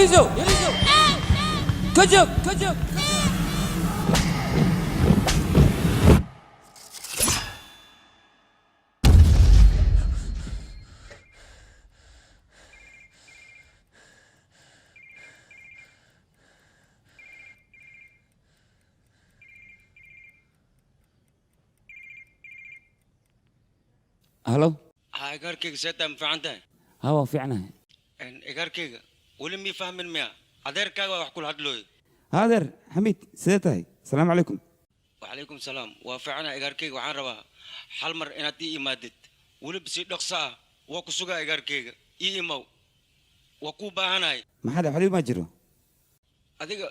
Yerizo. Kajak. هلو. هاجركيga seeta ma fiican tahay ها waa fiicnahay. igarkayga weli mii fahmin miya adeerkaaga wax kula hadlooyo هادر حميد سيدتاي السلام عليكم. وعليكم السلام waa fiicana igarkayga waxaan rabaa hal mar inaad ii imaadid weli si dhaqso ah waa ku sugaa igarkayga ii imaw waa ku baahanahay ما حدا حليب ما جرو. adiga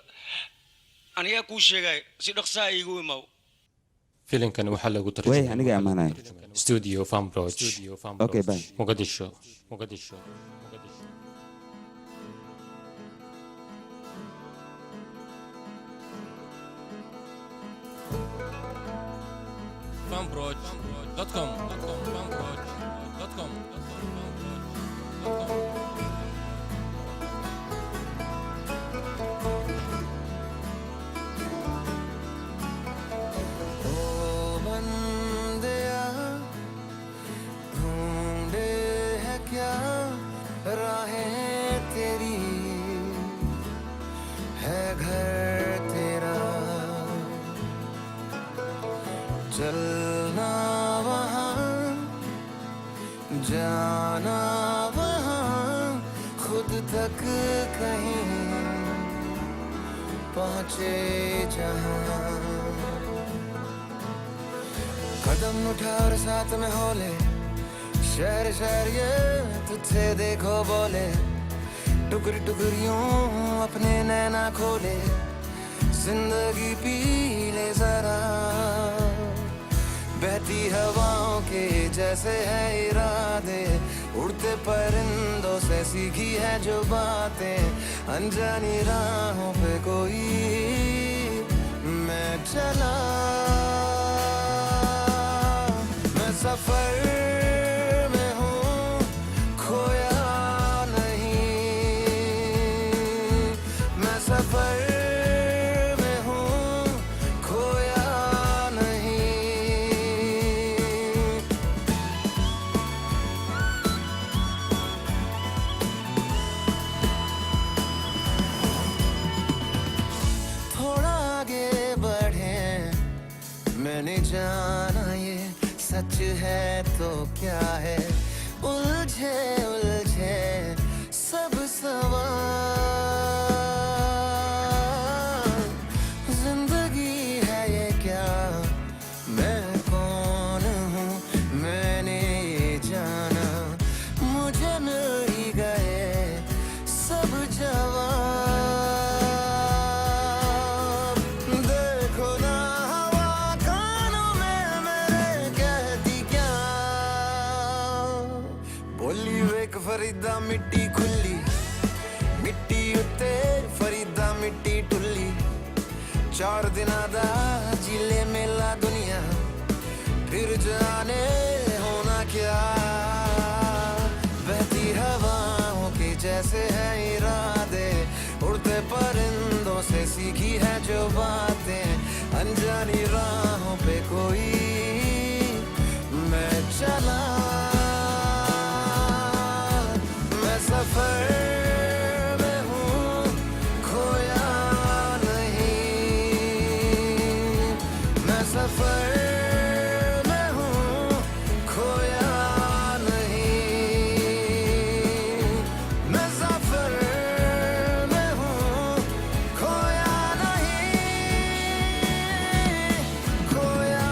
aniga ku sheegay si dhaqso ah iigu imaw filimkan waxaa lagu وي aniga amaanay. studio Fambroch اوكي باي. Mogadisho Fambroch.com ढूंढे है क्या राहें तेरी है घर तेरा चलना वहाँ जाना वहाँ खुद तक कहीं पहुँचे जहाँ कदम उठा और साथ में हो ले शहर शहर ये तुझसे देखो बोले टुकड़ी टुकड़ियों अपने नैना खोले जिंदगी पी ले जरा बहती हवाओं के जैसे है इरादे उड़ते परिंदों से सीखी है जो बातें अनजानी राहों पे कोई मैं चला मैं सफर में हूँ खोया नहीं मैं सफर में हूँ खोया नहीं थोड़ा आगे बढ़े मैंने जाना ये सच है तो क्या है उलझे उलझे सब सवाल जिंदगी है ये क्या मैं कौन हूँ मैंने जाना मुझे मिल ही गए सब जवाब देखो ना हवा कानों में मेरे कहती क्या बोली वेक फरीदा मिट्टी खुली मिट्टी उत्ते फरीदा मिट्टी टुल्ली 4 दिना दा जिले मेला दुनिया फिर जाने होना क्या बहती हवाओं के जैसे है इरादे उड़ते परिंदों से सीखी है जो बातें अनजानी राहों पे कोई मैं चला मैं सफर में हूँ खोया नहीं मैं सफर में हूँ खोया नहीं मैं सफर में हूँ खोया नहीं खोया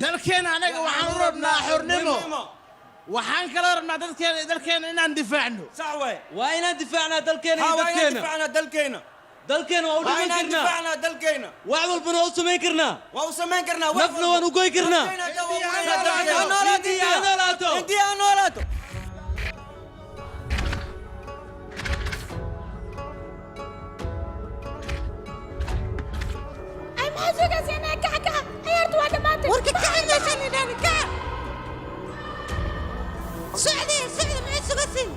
dalkeena anaga waxaan u rabnaa xornimo waxaan kala rabnaa dalkeena inaan difaacno صح وي waa inaan difaacnaa dalkeena iyo ها dadkeena دفعنا دلكينا dalkeena waa u dhiman karnaa دفعنا دلكينا wax walbana waa u samayn karnaa وسمين كرنا nafna waan u goy karnaa انت انولاتو ay maxaa suugaysiinaa kaca ciyaartu waa dhammaatay warka kaca meeshaan idhaan kaca socdee maxay sugaysiin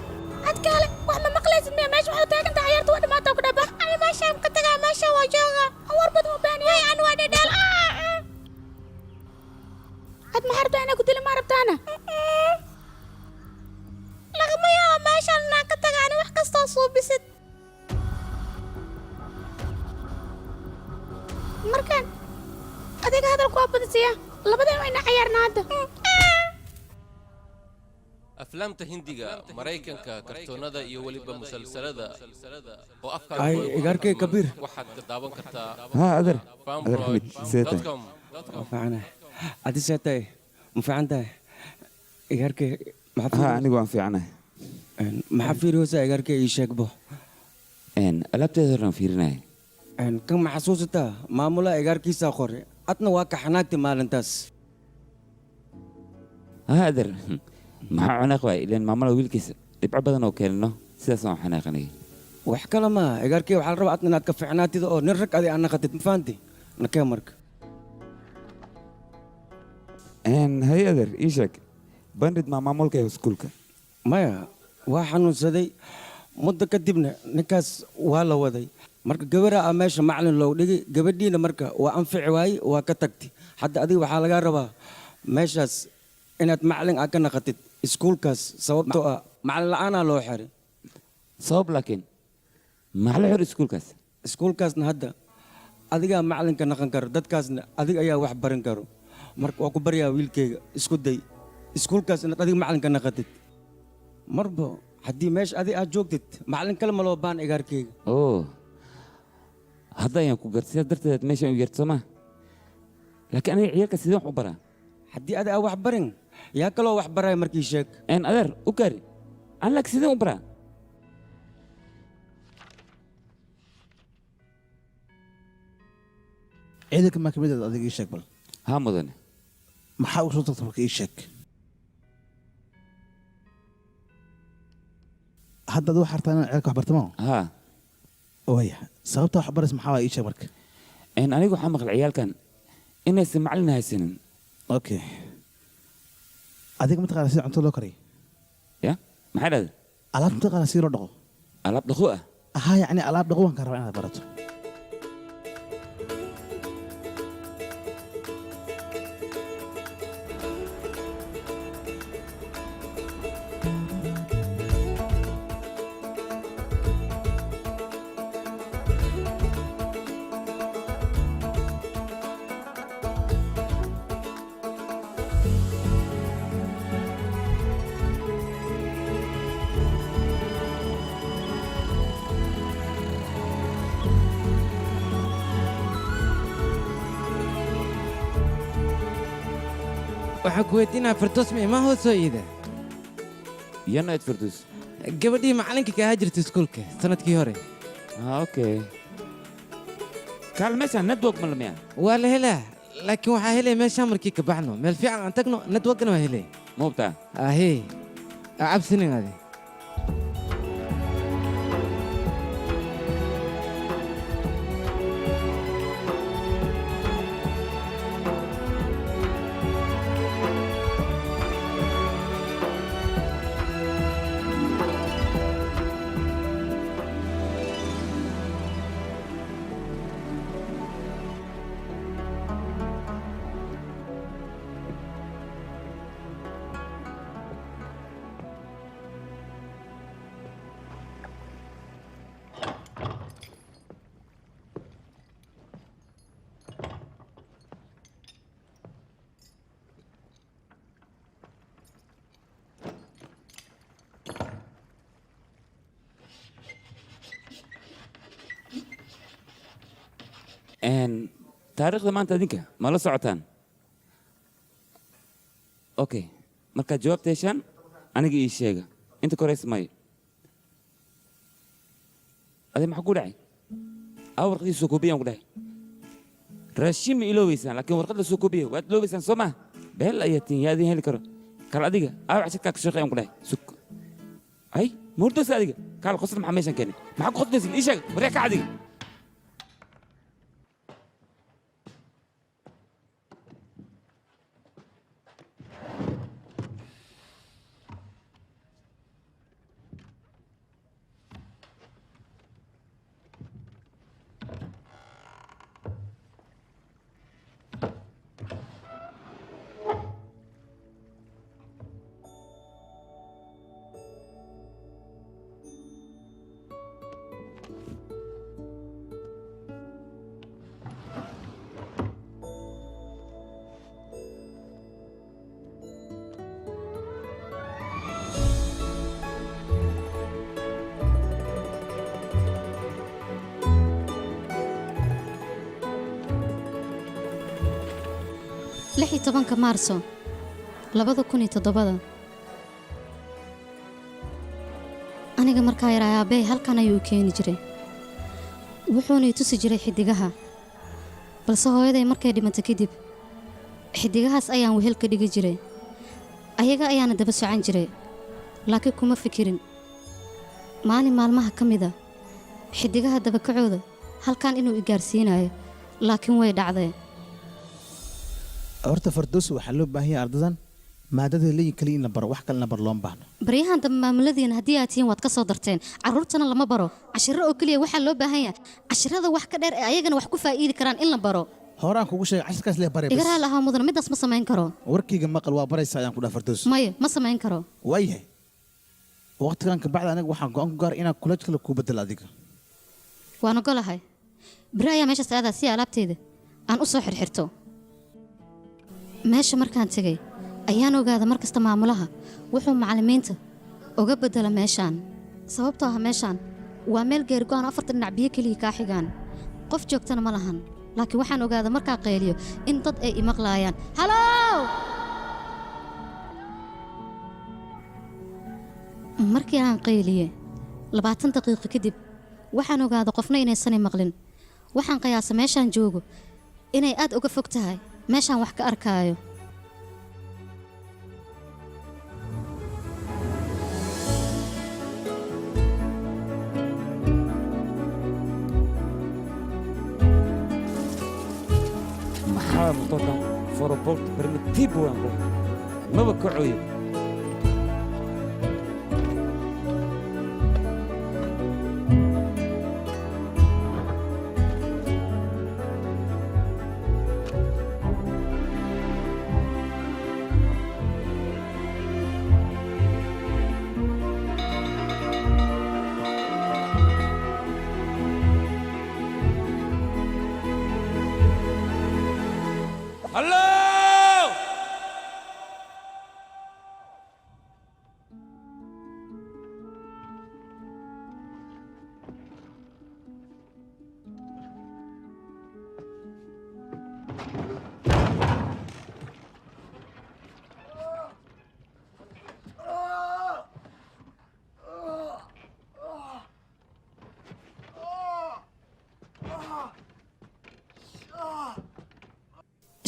adkaale wax ma maqlaysid miya meesha waxaad taagan tahay ciyaartu waa dhammaatay ku dhaba ani meeshaan ka tagaa meesha waa jooga war badan u baahan yahay aan waa dhedheel ad ma harto inaa ku dili ma rabtaana lagama yaabo meeshaan inaan ka taga ani wax kastoo suubisid markaan adiga hadalku waa badisiya labadeen wayna ciyaarna hadda aflaamta hindiga maraykanka kartoonada iyo weliba musalsalada oo afka ay igarkay kabiir waxaad ka daawan kartaa ها أدر حميد سيتاي farmproj.com macana adi seetay ma fiican tahay igarkay ها أنا وان في عنه maxaa fiiriyoosaa igarkay ii sheegbo إن ألعبت هذا في رناي kan ma xasuusataa maamulaha igarkiisaa qore adna waa ka xanaagtay maalintaas ها أدر ما عناق واي لأن ما ملا ويلكيس يبقى بدنا وكلنا سياسة حناقني wax kale maaha igarkay waxaa la rabaa adna inaad ka fiicnaatid oo nin rag adi aad naqatid ma fahanti nakee marka إن هي أدر إيشك بندد مع مامولك سكولك maya waa xanuunsaday muddo kadibna ninkaas waa la waday marka gabaraa a meesha macalin loo dhigay gabadhiina marka waa anfici waaye waa ka tagtay hadda adiga waxaa lagaa rabaa meeshaas inaad macalin aad ka naqatid iskuulkaas sababtoo ah macalin la'aanaa loo xiray صوب لكن ما على حر سكولك iskuulkaasna hadda adigaa macalinka naqan karo dadkaasna adiga ayaa wax baran karo marka waa ku baryaa wiilkayga isku day iskuulkaas inaad adiga macalinka naqatid marba haddii meesha adi aad joogtid macalin kale ma loo baan igaarkayga أوه هذا ينكو قرصيات درت ماشي ويرت سما لكن أنا عيالك سيدون حبرة haddii adi aa wax barin yaa kaloo wax baraya markii sheeg إن أدر أكر أنا لك سيدون حبرة ciidanka ma kamid ah adiga ii sheeg bal ها مدن maxaa ugu soo tagtay marka ii sheeg hadda ad wax hartaa inaan ciidanka wax bartamo ها waya sababta wax baris maxaa waa ii sheeg marka إن أنا أقول حمق العيال كان إنه يسمع لنا هاي السنين okay adiga mataqaana sida cunto loo kariyo يا ما حدا alaab mataqaana sida loo dhaqo ألعب دخوة ahaa yacni alaab dhaqo waan ka rabaa inaad barato waxaan ku weydiinaa firdoos ma imaa hoosoo iida يلا يتفردوس gabadhii macalinka ka ahaa jirtay iskuulka sanadkii hore أوكي كان مثلا ندوق من المياه waa la helaa laakiin waxaa helaya meeshaan markii ka baxno meel fiican aan tagno networkana waa helay مو بتاع ahee cabsinin adi taariikhda maanta adinka ma la socotaan okay markaad jawaabta heshaan aniga ii sheega inta koreys may adi maxaa ku dhacay warqadii soo koobiyaan ku dhahay raashin ma iloobeysaan laakiin warqadda soo koobiya waad iloobeysaan soo maha beel ayaa tin yaa idin heli karo kal adiga cashirkaa ka shaqeeyaan ku dhahay sug ay ma hurdaysa adiga kaal qosad maxaa meeshan keenay maxaa ku qosdaysin ii sheeg waryaa ka adiga lix iyo tobanka maarso 2007 aniga markaa yaraa aabbahay halkan ayuu u keeni jiray wuxuuna i tusi jiray xidigaha balse hooyaday markay dhimantay kadib xidigahaas ayaan wehel ka dhigi jiray ayaga ayaana daba socan jiray laakiin kuma fikirin maalin maalmaha ka mida xidigaha dabakacooda halkan inuu i gaarsiinayo laakiin way dhacdeen horta fardoos waxaa loo baahan yahay ardadan maadada leeyin kaliya in la baro wax kalena bar looma baahno baryahan dambe maamuladiina haddii aad tihiin waad ka soo darteen carruurtana lama baro cashiro oo keliya waxaa loo baahan yahay cashirada wax ka dheer ee ayagana wax ku faa'iidi karaan in la baro horaan kugu sheegay cashirkaas lee bare igaraha lahaa mudan midaas ma samayn karo warkayga maqal waa baraysa ayaan ku dhaha fardoos maya ma samayn karo waayahay waqtigan kabacdi aniga waxaan go'aan ku gaaray inaan kulaaj kale kuu bedelo adiga waan ogolahay beri ayaa meeshaas aadaa si alaabteeda aan u soo xirxirto meesha markaan tegay ayaan ogaada mar kasta maamulaha wuxuu macallimiinta uga bedela meeshaan sababtoo ah meeshaan waa meel geergo'an 4 dhinac biyo keliya kaa xigaan qof joogtana ma lahan laakiin waxaan ogaada markaa qayliyo in dad ay i maqlaayaan halow markii aan qayliye 20 daqiiqo kadib waxaan ogaada qofna inaysan i maqlin waxaan qiyaasa meeshaan joogo inay aad uga fog tahay meeshaan wax ka arkaayo maxaa motorkan forobort primitiib waan ku maba kacoyo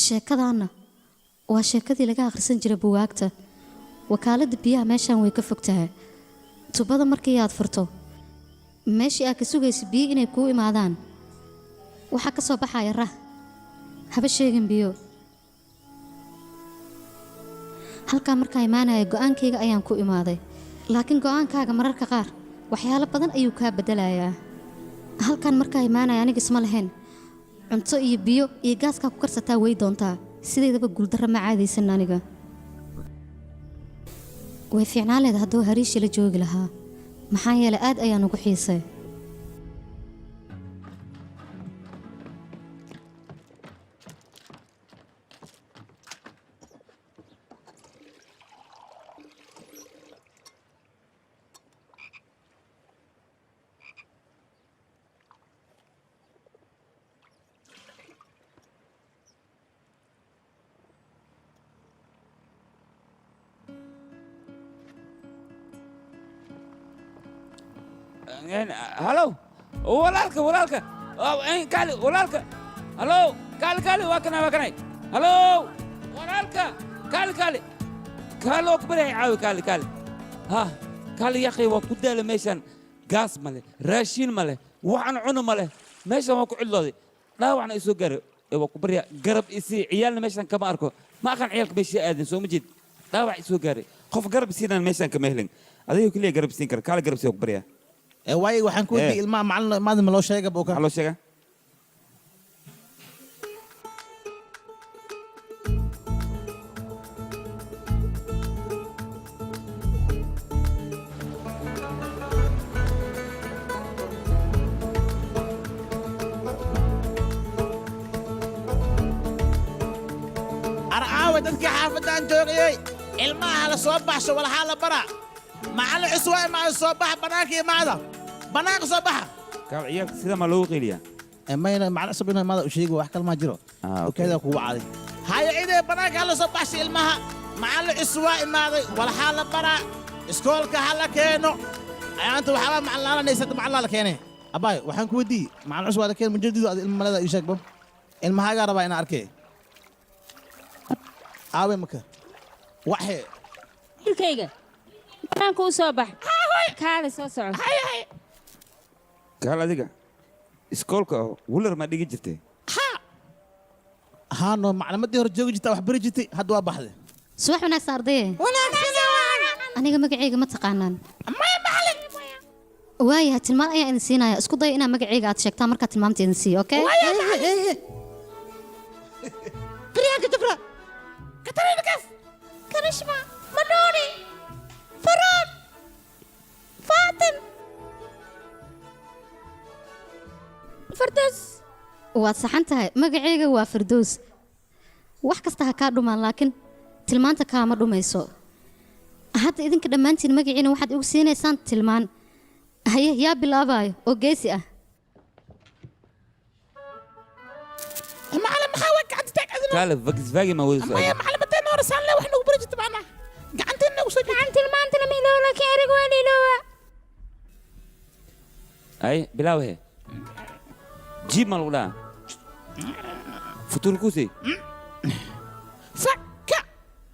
sheekadaana waa sheekadii laga akhrisan jiray buwaagta wakaaladda biyaha meeshaan way ka fog tahay tubada markii aad furto meeshii aad ka sugayso biyo inay kuu imaadaan waxaa ka soo baxaya rah haba sheegin biyo halkaa markaa imaanaya go'aankayga ayaan ku imaaday laakiin go'aankaaga mararka qaar waxyaalo badan ayuu kaa beddelayaa halkan markaa imaanaya aniga isma lahayn cunto iyo biyo iyo gaaskaa ku karsataa way doontaa sideedaba guuldarro ma caadaysan aniga way fiicnaan leeda hadduu hariishi la joogi lahaa maxaa yeelay aad ayaan ugu xiisay هلو ولالك كالي ولالك هلو كالي واكناي هلو ولالك كالي كالو كبري عاوي كالي ها كالي يا اخي وكدال ميشان غاس ماله راشين ماله وحن عنا ماله ميشان وكو علودي لا وحنا اسو غرب وكبري غرب اسي عيالنا ميشان كما اركو ما كان عيالك بيشي ادن سو مجيد لا وحي اسو غري خوف غرب سينا ميشان كمهلن adiga kaliya garab siin kara kaala garab sii ku baryaa waaye waxaan ku weydiiyey ilmaha macalin maadama loo sheega buu ka loo sheega arcaawe dadkii xaafadaan joogayey ilmaha la soo baxsho walxaa la bara معلم عسوان مع الصباح بناك يا معدا بناك صباح قال عيالك سيدا ما لو قيليا اما انا مع صبينا ما وشيغ واخ كلمه جرو وكذا كو عادي هاي عيده بناك على صباح شي المها معلم عسوان ماday ولا حال برا اسكولك حلا كينو انت وحلا معلنا نيسد معلنا كينه اباي waxaan ku wadi macalin cusub wada keen mujadidu ad ilmalada ii sheeg bab ilmahaga raba in arkay aawe maka waxe ilkayga banaanka u soo bax kaale soo soco kaal adiga iskoolka wular ma dhigi jirtay ها نو معلمتي hor joogi jirtay wax bari jirtay hadda waa baxday subax wanaagsan ardaye aniga magacayga ma taqaanaan waayaha tilmaan ayaan idin siinaya isku daya inaa magacayga aad sheegtaan markaa tilmaamta idin siiyo okay بريانكا جبرا كترين كيف كرشمة منوني فراد فاطم فردوس waad saxan tahay magacayga waa fardoos wax kasta ha kaa dhumaan laakiin tilmaanta kaama dhumayso hadda idinka dhammaantiin magaciina waxaad igu siinaysaan tilmaan haye yaa bilaabayo oo geesi ah معلم محاوك عند تاك kaale Volkswagen ma wada يا معلم انت نور سان له وحنا برجت معنا قعنتنا وسجل عن tilmaanta lama iloola ka erig waan iloowa ay bilaaw he jib mal wala futul kusi فكا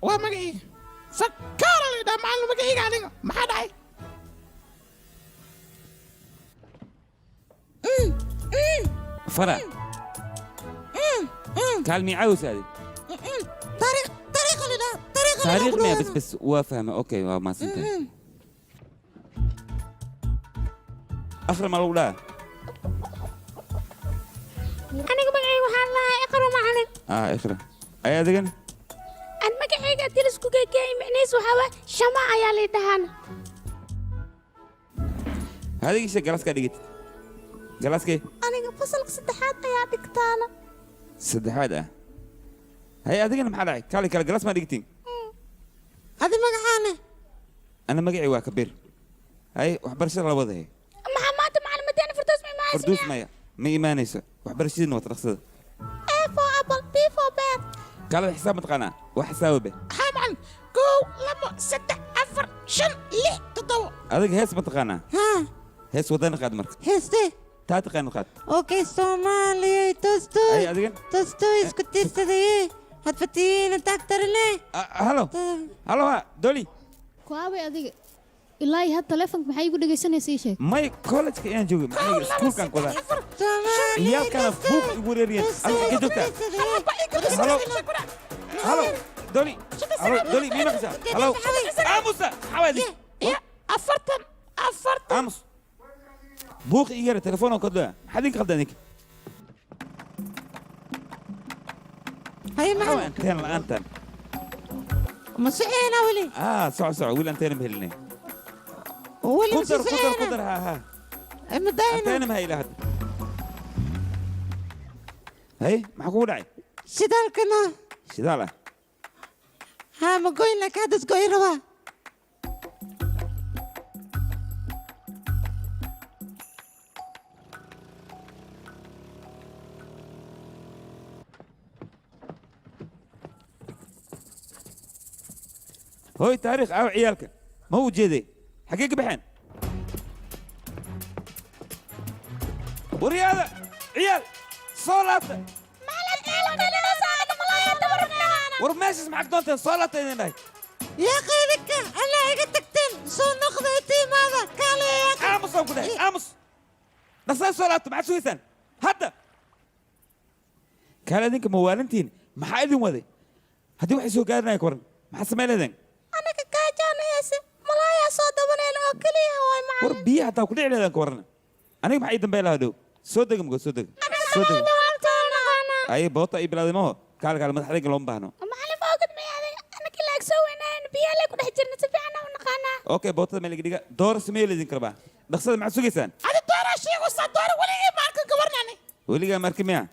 ومغي فكر لي ده معلم مغي قاعد ما حد عاي فرع كلمي عاوز هذه طريق اللي ده تاريخ ما بس وافهم اوكي ما سنتين افرم الاولى أنا magacayga waxaan lahaa iqra macalin اقرا اي ادغن aan magacayga diris ku geeyay macnaheedu waxa waa shama ayaa la dhahan هذه ايش جلسك دقيت جلسك aniga fasalka saddexaad ayaa dhigtaana saddexaad ah hay adigana maxaa dhacay kale kale galas ma dhigtiin adi magacaana ana magacii waa kabir hay waxbarashada la wadahay maxaa maanta macalimadeen firdaws ma imaanaysa farduus maya ma imaanayso waxbarashadiina waa taqsada A for apple B for bear kale xisaab ma taqaanaa wax xisaabe ها معلم كو لما ستة أفر شن ليه تدو adiga hees ma taqaanaa ها hees wadana qaad marka heeste taa taqaan qaad okay Soomaaliya tosto ay adigan tosto isku tirsaday had fatiina tagtarne halo halo doli kuwaabay adiga ilaa had telefoonka maxay igu dhageysanaysaa ii sheeg may college-ka ayaan joogay maxay iskuulkan qodaa ciyaalkana buuq igu reeriyeen adiga ka joogtaa halo halo doli halo doli mii maqashaa halo aamusa xawaadi أفرتن أفرتن aamus buuq ii yara telefoon oo kodlaa maxaad idinka qaldan idinka هاي xawa anteen la'aantan مسعينا ولي soco wiil anteena ma helinay ولي kudar ha مداينا anteena ma hayla hadda hay maxaa kugu dhacay shidaalkana shidaal ah ها ما قوي لك هذا سقوي روا هوي تاريخ أو عيالك ما هو جدي حقيقة بحين صولات معلم إيه لنا ساعة ملايين دبرنا ورماشس معك دونتين صولات إذن يا أخي ذكا أنا إيجا تكتين سو نقض يتيم هذا كالي يا أخي أمس أو كده أمس بس صولات مع سويسان هذا كان لديك موالنتين ما حايدين وذي هدي وحي سو قادنا يكورن ما حسمي لدين أنا كاجانا ياسي ملايا صودا بنين أوكليها واي معلم وربيها حتى وكل على ذاك ورنا أنا ما حايدين بيلا هدو صدق مقول صدق صدق أي بوطة أي بلاد ما هو قال ما تحرق لهم بهنو معلم أوقد ما يعني أنا كلا أكسوينا بيا لك ونحجرنا تبعنا ونقانا أوكي بوطة ملك دقيقة دور سمي اللي ذكر بقى دخل مع سويسان هذا الدور الشيء وصل دور ولا إيه ماركن كورناني ولقى مركب مياه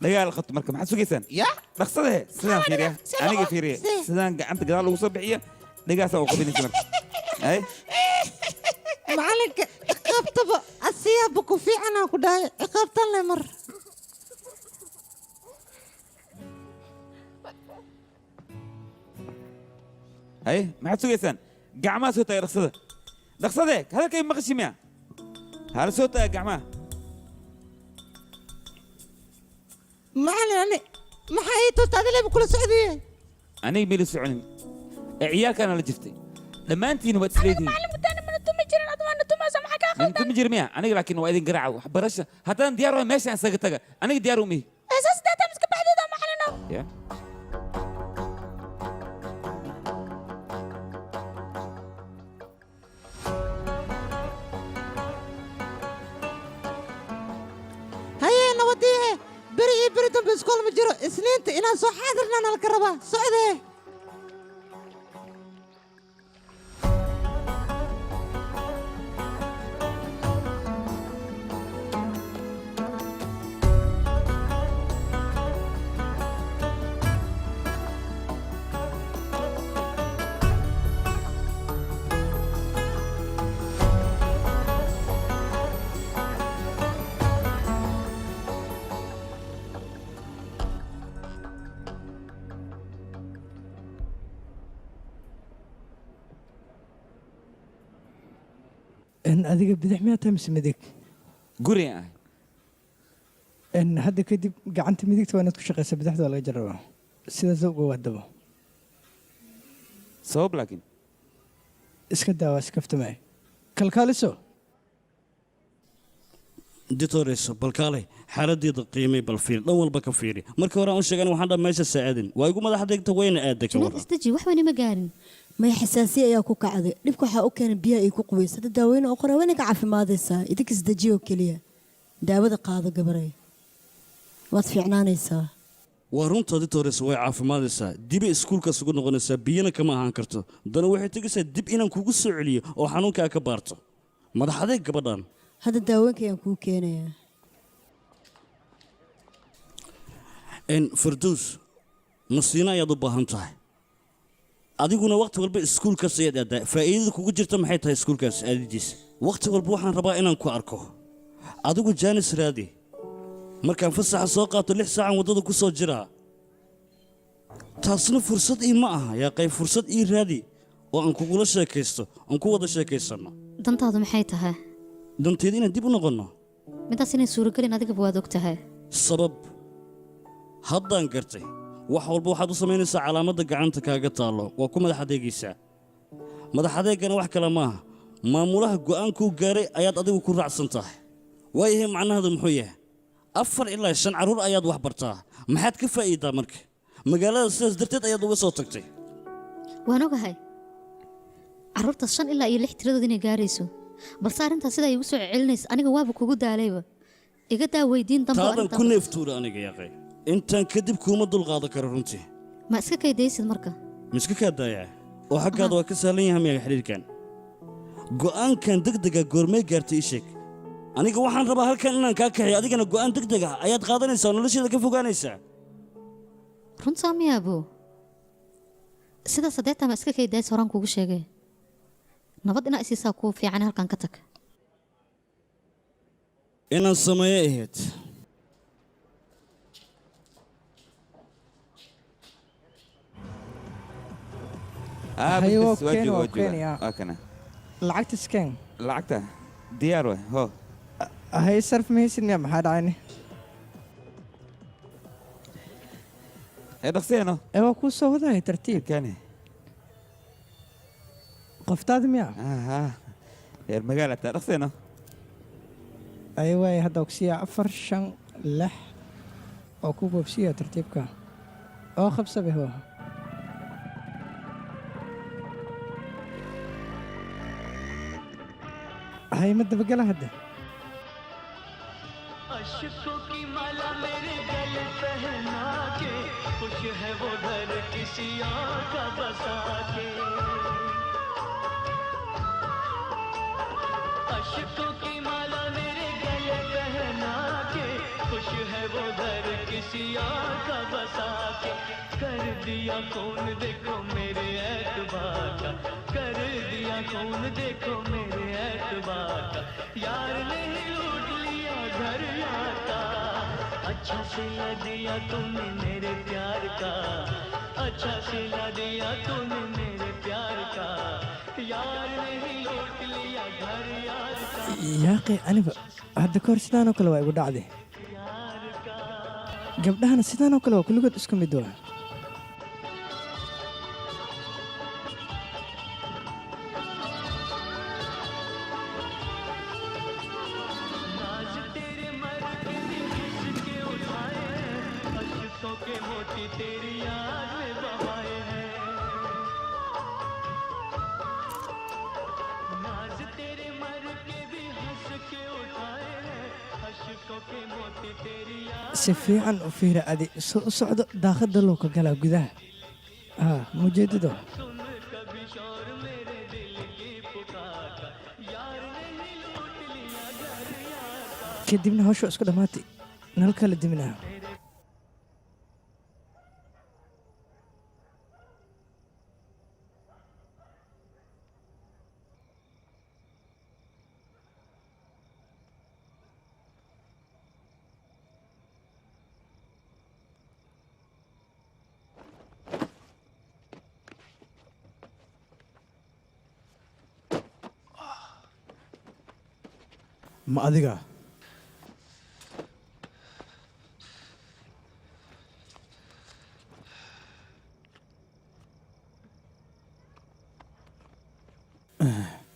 دقيقة الخط مركب مع سويسان يا دخل هي سلام فيريا أنا فيريا سلام أنت قال له وصل بحية دقيقة سووا قبل سلام أي معلم قبطبة الثياب في أنا كده قبطلنا مر أي ما سويسان قعما سوتا يرخصه دخل هيك هذا كيف مغشي مياه هذا سوتا قعما معلم يعني ما حييتو تادلي بكل سعودية أنا يبي السعودي عيالك أنا اللي جفتي لما أنتي نبت سليدي معلم قدامي من التم جرين أضمان التم سامحك أخذ من تم جرمية أنا لكن وايدين قرعوا حبرشة حتى أنا ديارو ماشي عن سقطها أنا ديارو مي أساس ده تمسك بعد ده محلنا يا هيا نوديه بري دم بسكول مجرو سنين إنا سو حاضرنا أنا الكربة سعودي إن أديك بدح مية تمس مديك قولي يعني إن هذا كده قعنت مديك توانت كشقة سبدحت ولا جربه سيدا زوج وادبه صوب لكن اسكت دعوة اسكفت معي كالكالسو ديتوريسو بالكالي حالديد قيمي بالفيل دول بك فيري marka hore aan sheegan waxaan dhameysay saacadin waa igu madax adeegta weyna aad ka janaad istaji wax wani ma gaarin may xasaasiye ayaa ku kacday dhibku waxa uu keenay biyo ay ku qubayso daaweyne oo qoraweyne ka caafimaadaysa idinka isdajiyo kaliya daawada qaado gabaray waad fiicnaanaysaa waa runta ditoris way caafimaadaysaa dib iskuulka sugu noqonaysaa biyana kama ahaan karto dana waxay tagaysaa dib inaan kugu soo celiyo oo xanuunka ka baarto madax adeeg gabadhan هذا داوينك يا كوكينا إن فردوس نصينا يا ضبها هنتاي أديكونا وقت والب سكول كسيد أدا فإذا كوجي جرت محيطها سكول كاس أديجيس وقت والبوحن ربا إنا نكو أركو أديكو جانس رادي مركان فسح السوقات اللي ساعة وضدو كسو جرا تاسنا فرصة إيه معها يا قي فرصة إيه رادي وأنكو كل شيء كيستو أنكو وضع شيء كيستنا دنت هذا محيطها danteeda inaan dib u noqonno midaas inay suuragelin adiga waad og tahay sabab haddaan gartay wax walba waxaad u samaynaysaa calaamadda gacanta kaaga taallo waa ku madax adeegaysaa madax adeegana wax kale maaha maamulaha go'aankuu gaaray ayaad adigu ku raacsan tahay waayahay macnaheedu muxuu yahay 4 ilaa 5 carruur ayaad wax bartaa maxaad ka faa'iidaa marka magaalada sidaas darteed ayaad uga soo tagtay waan ogahay carruurtaas 5 ilaa 6 tiradood inay gaarayso balse arrintaas sida ay ugu soo celinayso aniga waaba kugu daalayba iga daa weydiin dambe taadan ku neeftuura aniga yaqay intaan kadib kuma dulqaadan karo runtii ma iska kaydaysid marka ma iska kaadaya oo xaggaada waa ka sahlan yahay miyaga xiriirkan go'aankan degdega goormee gaartay ii sheeg aniga waxaan rabaa halkan inaan kaa kaxeeyo adigana go'aan degdeg ah ayaad qaadanaysaa oo nolosheeda ka fogaanaysaa runtaa miyaabo sidaas hadeetaa ma iska kaydaysa horaan kuugu sheegay nabad inaa isiisaa kuu fiican halkan ka tag inaan sameeyo ahayd بس واجب أكنا لعقت سكين لعقته ديار هو هاي صرف مهيسن يا محد عيني dhaqseeno waa kuu soo wadaya tartiib kani qoftaada miya reer magaala taa dhaqseeno ay waay hadda ogsiya 4 5 6 oo ku boobsiya tartiibka oo qabsabe ho hay ma dabagala hadda अशकों की माला मेरे गले पहना के खुश है वो घर किसी और का बसा के अशकों की माला मेरे गले पहना के खुश है वो घर किसी और का बसा के कर दिया खून देखो मेरे एतबार का कर दिया खून देखो मेरे एतबार का यार ने लूट लिया घर आता अच्छा सिला दिया तुमने मेरे प्यार का अच्छा सिला दिया तूने मेरे प्यार का यार ने लूट लिया घर यार का yaaqi aniba hadda kahor sidaan oo kale waa igu dhacday gabdhahana sidaan oo kale waa kulligood isku mid waa के मोती तेरी याद में बहाए हैं नाज तेरे मर के भी हंस के उठाए हैं अशकों के मोती तेरी याद si fiican u fiira adi soo u socdo daaqadda loo ka galaa gudaha mujeedado सुन कभी शोर मेरे दिल की पुकार का यार नहीं लूट लिया घर यार का kadibna hawsha isku dhammaatay nalka la diminaa ma adiga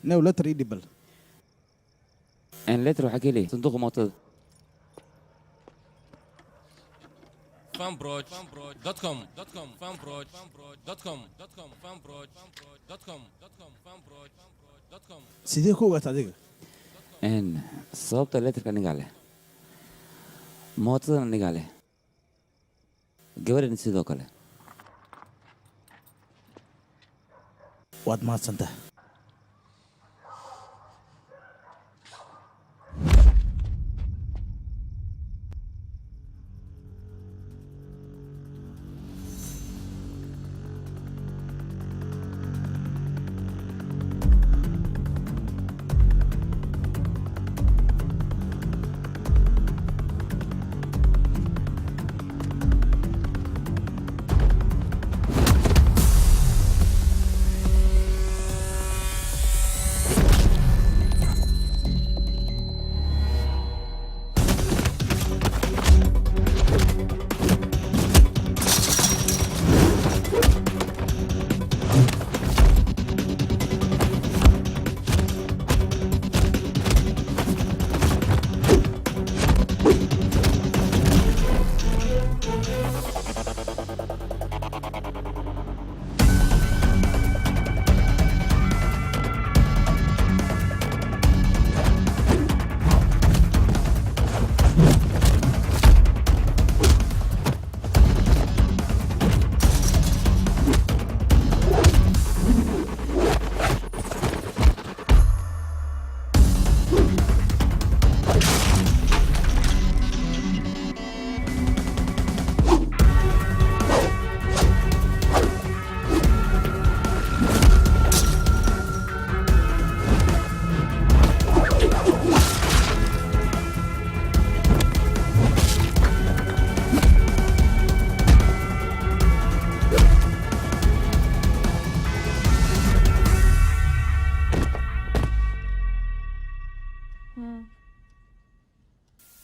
new letter ii dhibal letter waxaa ka leeyahay sanduuqa mootada fanbroj.com fanbroj.com fanbroj.com sidee ku ogaata adiga sababta letterka anigaa leh mootadan anigaa leh gabadhan sidoo kale waad mahadsantaa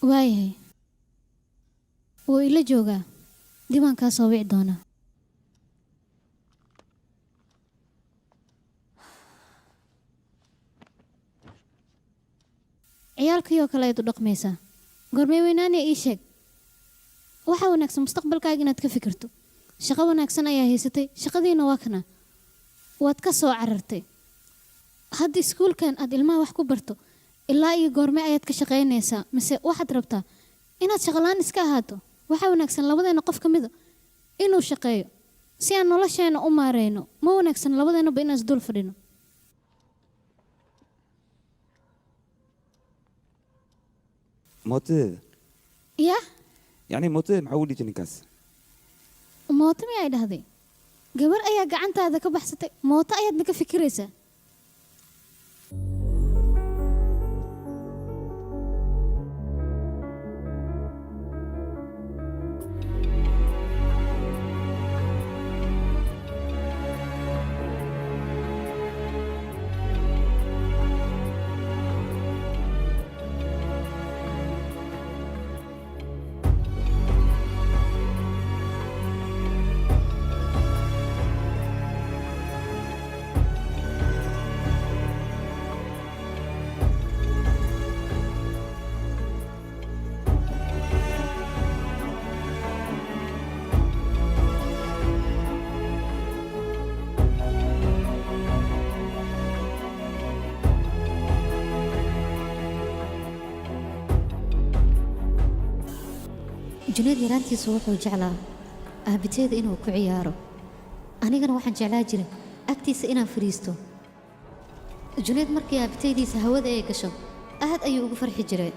waayahay wuu ila joogaa dibaan kaa soo wici doonaa. ciyaalkii oo kale ayaad u dhaqmaysaa. goormee weynaanaya ii sheeg. waxaa wanaagsan mustaqbalkaaga inaad ka fikirto. shaqo wanaagsan ayaa haysatay, shaqadiina waa kana. waad ka soo carartay. hadda iskuulkan aad ilmaha wax ku barto ilaa iyo goorme ayaad ka shaqaynaysaa mise waxaad rabtaa inaad shaqalaan iska ahaato. waxaa wanaagsan labadeena qof ka mida inuu shaqeeyo si aan nolosheena u maareyno. ma wanaagsan labadeenaba inaan isdul fadhino. mootadeeda yaa yacni mootadeeda maxaa ugu dhiibtay ninkaas mooto miyay dhahday gabar ayaa gacantaada ka baxsatay mooto ayaadna ka fikiraysaa. junayd yaraantiisu wuxuu jeclaa aabiteeda inuu ku ciyaaro. anigana waxaan jeclaa jiray agtiisa inaan fadhiisto. junayd markii aabiteydiisa hawada ay gasho aad ayuu ugu farxi jiray.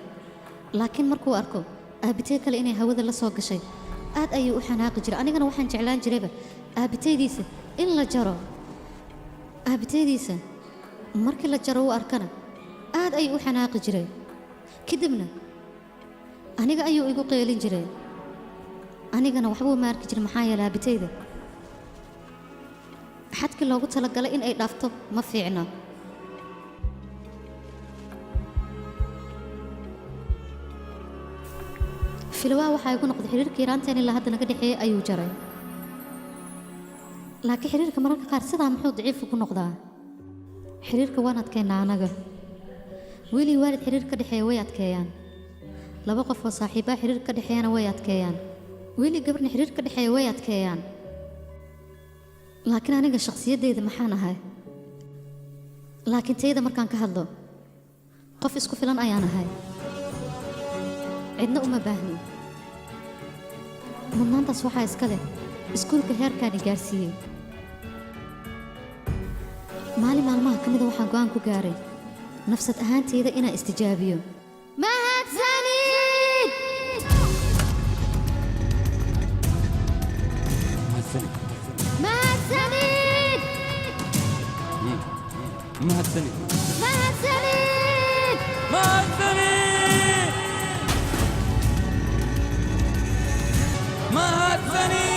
laakiin markuu arko aabitey kale inay hawada la soo gashay aad ayuu u xanaaqi jiray. anigana waxaan jeclaan jirayba aabiteydiisa in la jaro. aabiteydiisa markii la jaro uu arkana aad ayuu u xanaaqi jiray. kadibna aniga ayuu igu qeylin jiray. anigana waxbuu ma arki jiray maxaa yeelay aabiteyda xadkii loogu talagalay in ay dhaafto ma fiicna. filawaa waxaa igu noqday xiriirka yaraanteen ilaa hadda naga dhexeeyey ayuu jaray. laakiin xiriirka mararka qaar sidaa muxuu daciif ugu noqdaa. xiriirka waan adkeynaa anaga. wiilii waalid xiriir ka dhexeeya way adkeeyaan. laba qof oo saaxiibaa xiriir ka dhexeeyana way adkeeyaan. wiilii gabarna xiriir ka dhexeeya way adkeeyaan. laakiin aniga shakhsiyadeyda maxaan ahay. laakiin tayada markaan ka hadlo qof isku filan ayaan ahay. cidna uma baahnin. mudnaantaas waxaa iska leh iskuulka heerkaani gaarsiiyey. maalin maalmaha ka mida waxaan go'aan ku gaaray nafsad ahaanteyda inaan istijaabiyo. mahadsanid. mahadsanid. mahadsanid. mahadsanid. mahadsanid. mahadsanid.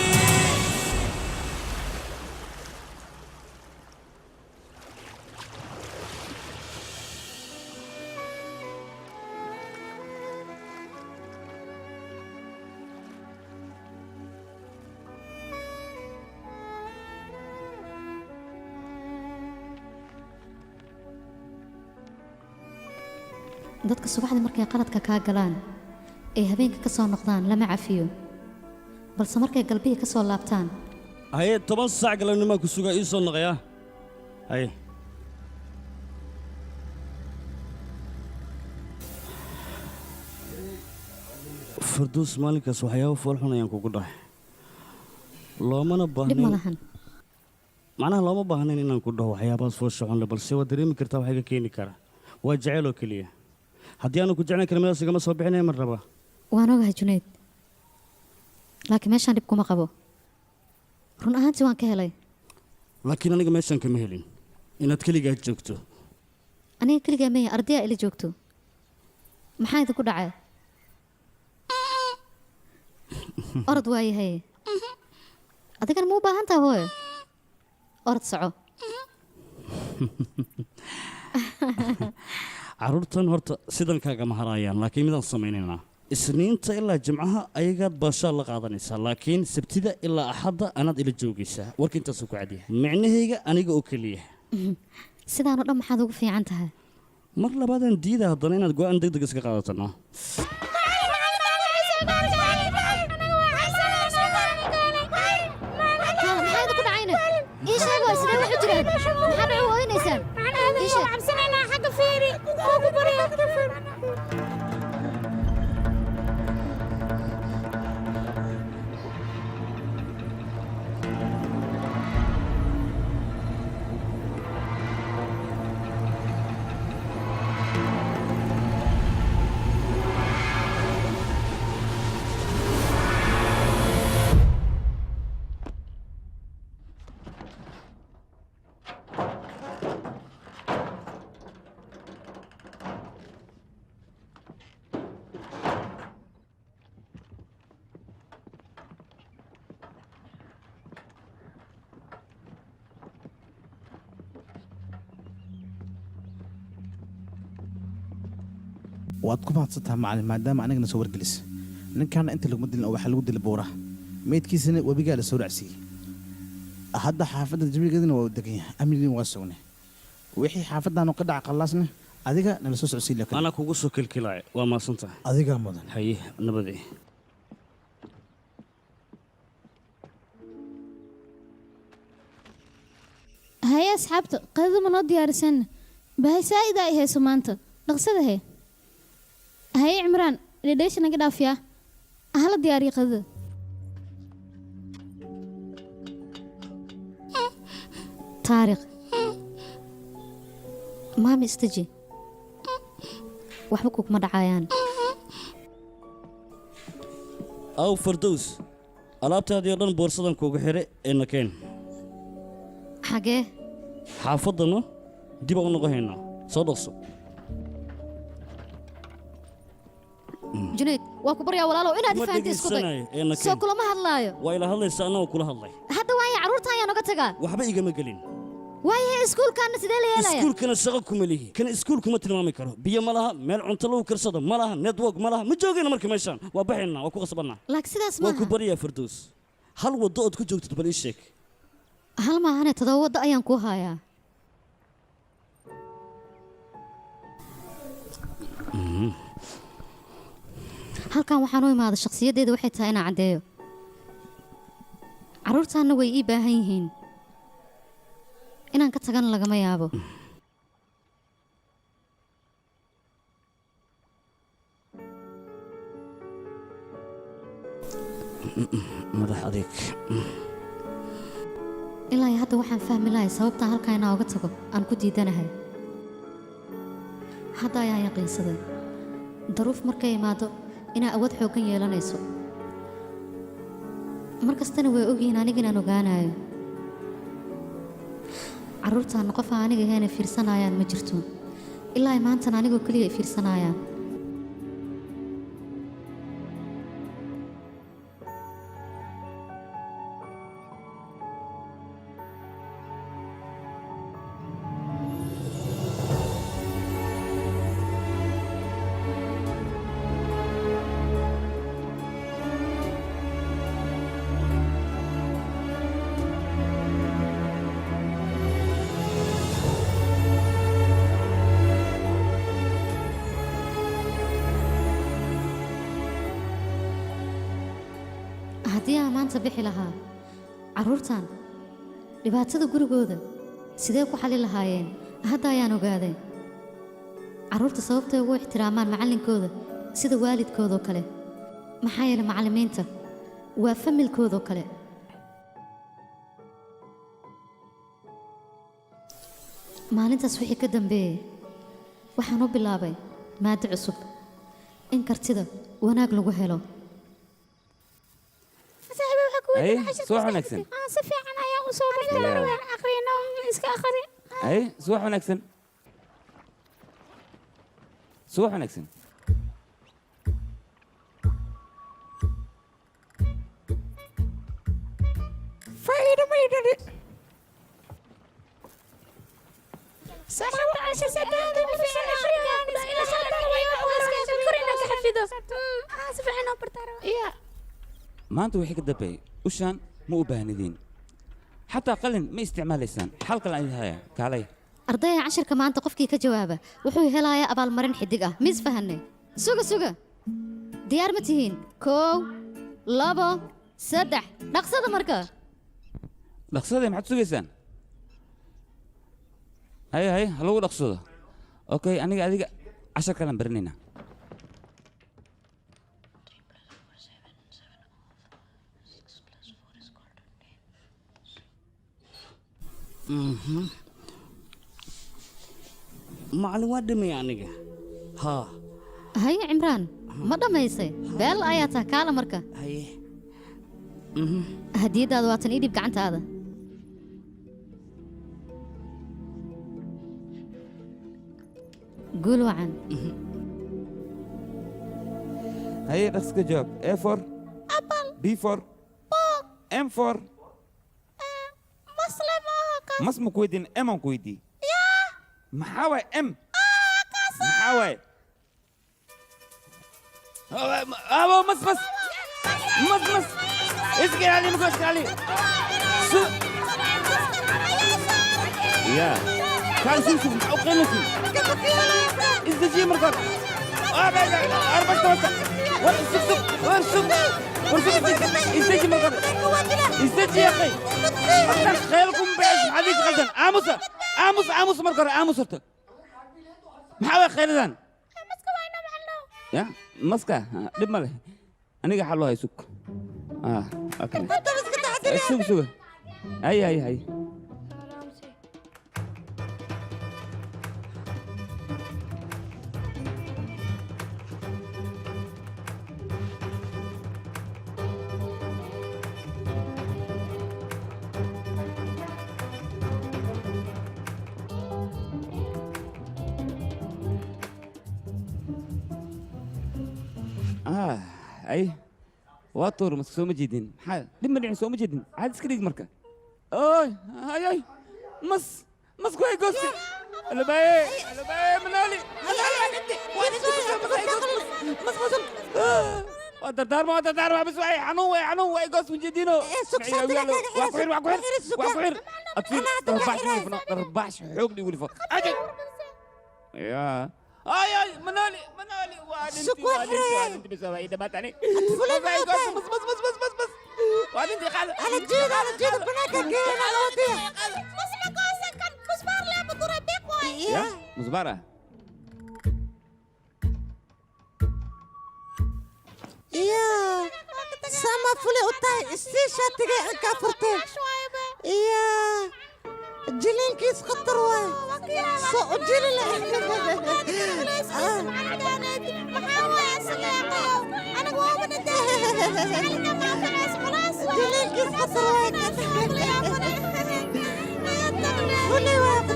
dadka subaxdii markay qaladka kaa galaan ee habeenka ka soo noqdaan lama cafiyo, balse markay galbihii ka soo laabtaan haye 10 saac galabnimo ku suga ii soo noqoya. haye farduus maalinkaas waxyaabo foolxun ayaan kugu dhahay. loomana dhib ma baahnayn lahan. macnaha looma baahnayn inaan ku dhaho waxyaabahaas foosha xun leh, balse waad dareemi kartaa waxay ka keeni kara. waa jacayl oo keliya. haddii aanu ku jeclayn kalimadaas igama soo bixinaya mar raba. waan ogahay Junayd, laakiin meeshaan dhib kuma qabo. run ahaantii waan ka helay. laakiin aniga meeshaan kama helin inaad keligaa joogto. aniga keligaa maya, ardayaa ila joogto. maxaa idinku dhacay? orod waayahay. adigana ma u baahan tahay hooyo? orod soco. carruurtan horta sidan kaagama harayaan, laakiin midaan samaynaynaa. isniinta ilaa jimcaha ayagaad baashaa la qaadanaysaa laakiin sabtida ilaa axadda anaad ila joogaysaa warka intaasuu ku cadyahay micnahayga aniga oo keliya sidaan oo dhan maxaad ugu fiican tahay mar labaadaan diida haddana inaad go'aan deg deg iska qaadatano maxaad ku dhacayna ii sheeg waa sidee wax u jiraan maxaad u ooynaysaan ii sheeg cabsanaynaa xagga fiiri oo ku baryo waad ku mahadsantahay macallin maadaama anigana soo wargelis ninkaana inta laguma dilin oo waxaa lagu dilay buuraha meydkiisana webigaa la soo raacsiiyey hadda xaafadda jawigeedina waa u degan yahay amnigiina waa sugnay wixii xaafaddaanu ka dhaca qallaasna adiga nala soo socodsiin lakin anaa kugu soo kilkilaaye waa mahadsantahay adigaa mudan haye nabadee haye asxaabta qadada ma noo diyaarisan bahay saa'ida ay hayso maanta dhaqsada he haye cimraan dhedheesha naga dhaafiyaa hala diyaariya qadada taariikh maami istaji waxba kuguma dhacayaan aw fardows alaabtaadii oo dhan boorsadan kuugu xidhe ee nakeen xagee xaafaddana dib u noqo haynaa soo dhaqso junayd waa ku baryaa walaalow inaad fahanti isku day soo kulama hadlaayo waa ila hadlaysa annagoo kula hadlay hadda waaya carruurta ayaa noga tagaa waxba igama gelin waayahay iskuulkaana sidee la yeelaya iskuulkana shaqo kuma lihi kana iskuul kuma tilmaami karo biyo ma laha meel cunto lagu karsado ma laha network ma laha ma joogayna marka meeshaan waa baxaynaa waa ku qasbannaa laakiin sidaas waa ku maaha baryaa fardows hal waddo ood ku joogtid bal ii sheeg hal maahane 7 waddo ayaan kuu hayaa halkan waxaan u imaaday shakhsiyaddeeda waxay tahay inaan caddeeyo carruurtaanna way ii baahan yihiin inaan ka tagana lagama yaabo madax adeeg ilaa iyo hadda waxaan fahmi lahay sababtaan halkaa inaa uga tago aan ku diidanahay hadda ayaan yaqiinsaday daruuf markay imaado inaa awood xooggan yeelanayso mar kastana way ogyihiin aniga inaan ogaanayo carruurtaanna qof aan aniga ahaynay fiirsanayaan ma jirto ilaa ay maantana anigoo keliya ay fiirsanayaan haddii aan maanta bixi lahaa carruurtan dhibaatada gurigooda sidee ku xalli lahaayeen hadda ayaan ogaaday carruurta sababtay ugu ixtiraamaan macallinkooda sida waalidkoodoo kale maxaa yeelay macallimiinta waa familkoodoo kale maalintaas wixii ka dambeeyey waxaan u bilaabay maado cusub in kartida wanaag lagu helo أي صباح ونكسن صفي عنا يا أصول أقرينا إسك أقري أي صباح ونكسن صباح ونكسن فايدة ما يدري صحوا عشان سداد في عنا إلى سنة ويوم واسكت كورينا كحفظه maanta wixii ka dambeeyay ushaan ma u baahnidin xataa qalin ma isticmaalaysaan xal kale aan idin hayaa kaalay ardayga cashirka maanta qofkii ka jawaaba wuxuu helayaa abaalmarin xidig ah mis fahanne suga diyaar ma tihiin 1 2 3 dhaqsada marka dhaqsadee maxaad sugaysaan hay ha lagu dhaqsado okay aniga adiga cashar kalaan baranaynaa macallin waa dhimay aniga haa haye cimraan ma dhammaysay beel ayaa taha kaala marka haye hadiyaddaada waa tan ii dhib gacantaada guul wacan haye dhaqska jawaab A4 B4 M4 mas ma ku weydiin M aan ku weydii maxaa waay M maxaa waay abo mas iska ilaali ma iska ilaali يا كان سوسو وقيمتي ازدجي مركب ابعد 14 ورسوك ازدجي مركب ازدجي يا اخي خيلكم بعيش حديث غلطان اموس مركب اموس ارتك محاول خيلدان يا مسكه دب ماله انيغا حلو هاي سوق اوكي سوق هاي اي واتور مسك سو مجيدين حال لما دحين سو مجيدين عاد اسكريق مركا اوي هاي مس كوي قصي الا باي منالي ودردار ما بس واي حنو واي قص من جدينو واقعير اطفير رباش حوقني ولي فوق اجي يا اي منالي وانت بسوي اذا ما تعني بس وانت خال على الجيد بناك كين على ودي بس ما قاسك كان مصبار لا بضرب بيك واي يا مصباره يا سما فولي اوتاي السيشة تجي انكافرتي يا جلين كيس خطر واي سو جلين انا قوام جلين كيس خطر واي فولي واي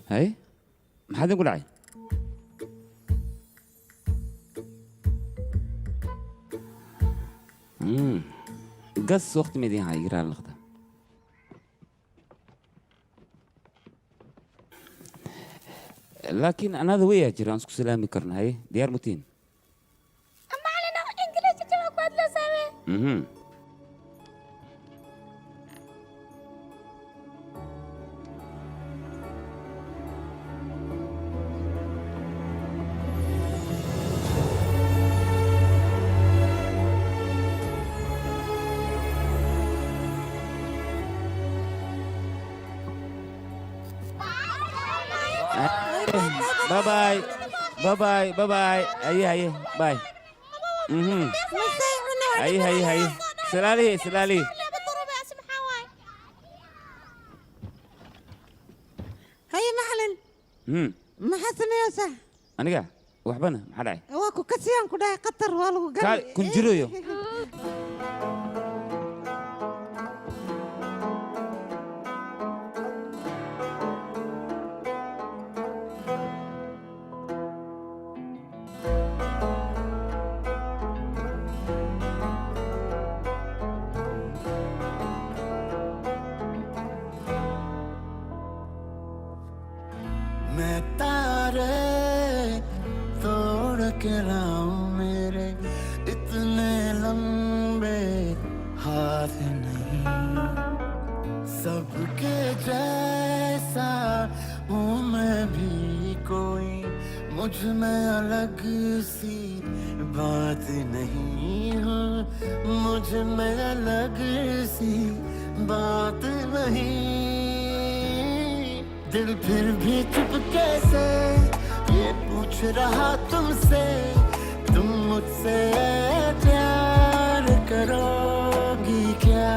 هاي ما حد يقول عاي قص وقت مدين هاي يقرا اللقطة لكن انا ذا ويا جيران سكو سلامي كرنا هاي ديار متين اما علينا انجليزي جواب بعد لا سامي باي هاي باي هاي سلالي هاي معلن ما حسن يا صح أنا وحبنا ما حد عاي واكو كسيان كده قطر والو قال كن جرويو मैं तारे तोड़ के लाऊं मेरे इतने लंबे हाथ नहीं सबके जैसा हूँ मैं भी कोई मुझ में अलग सी बात नहीं हूँ मुझ में अलग सी बात नहीं दिल फिर भी चुप कैसे ये पूछ रहा तुमसे तुम मुझसे प्यार करोगी क्या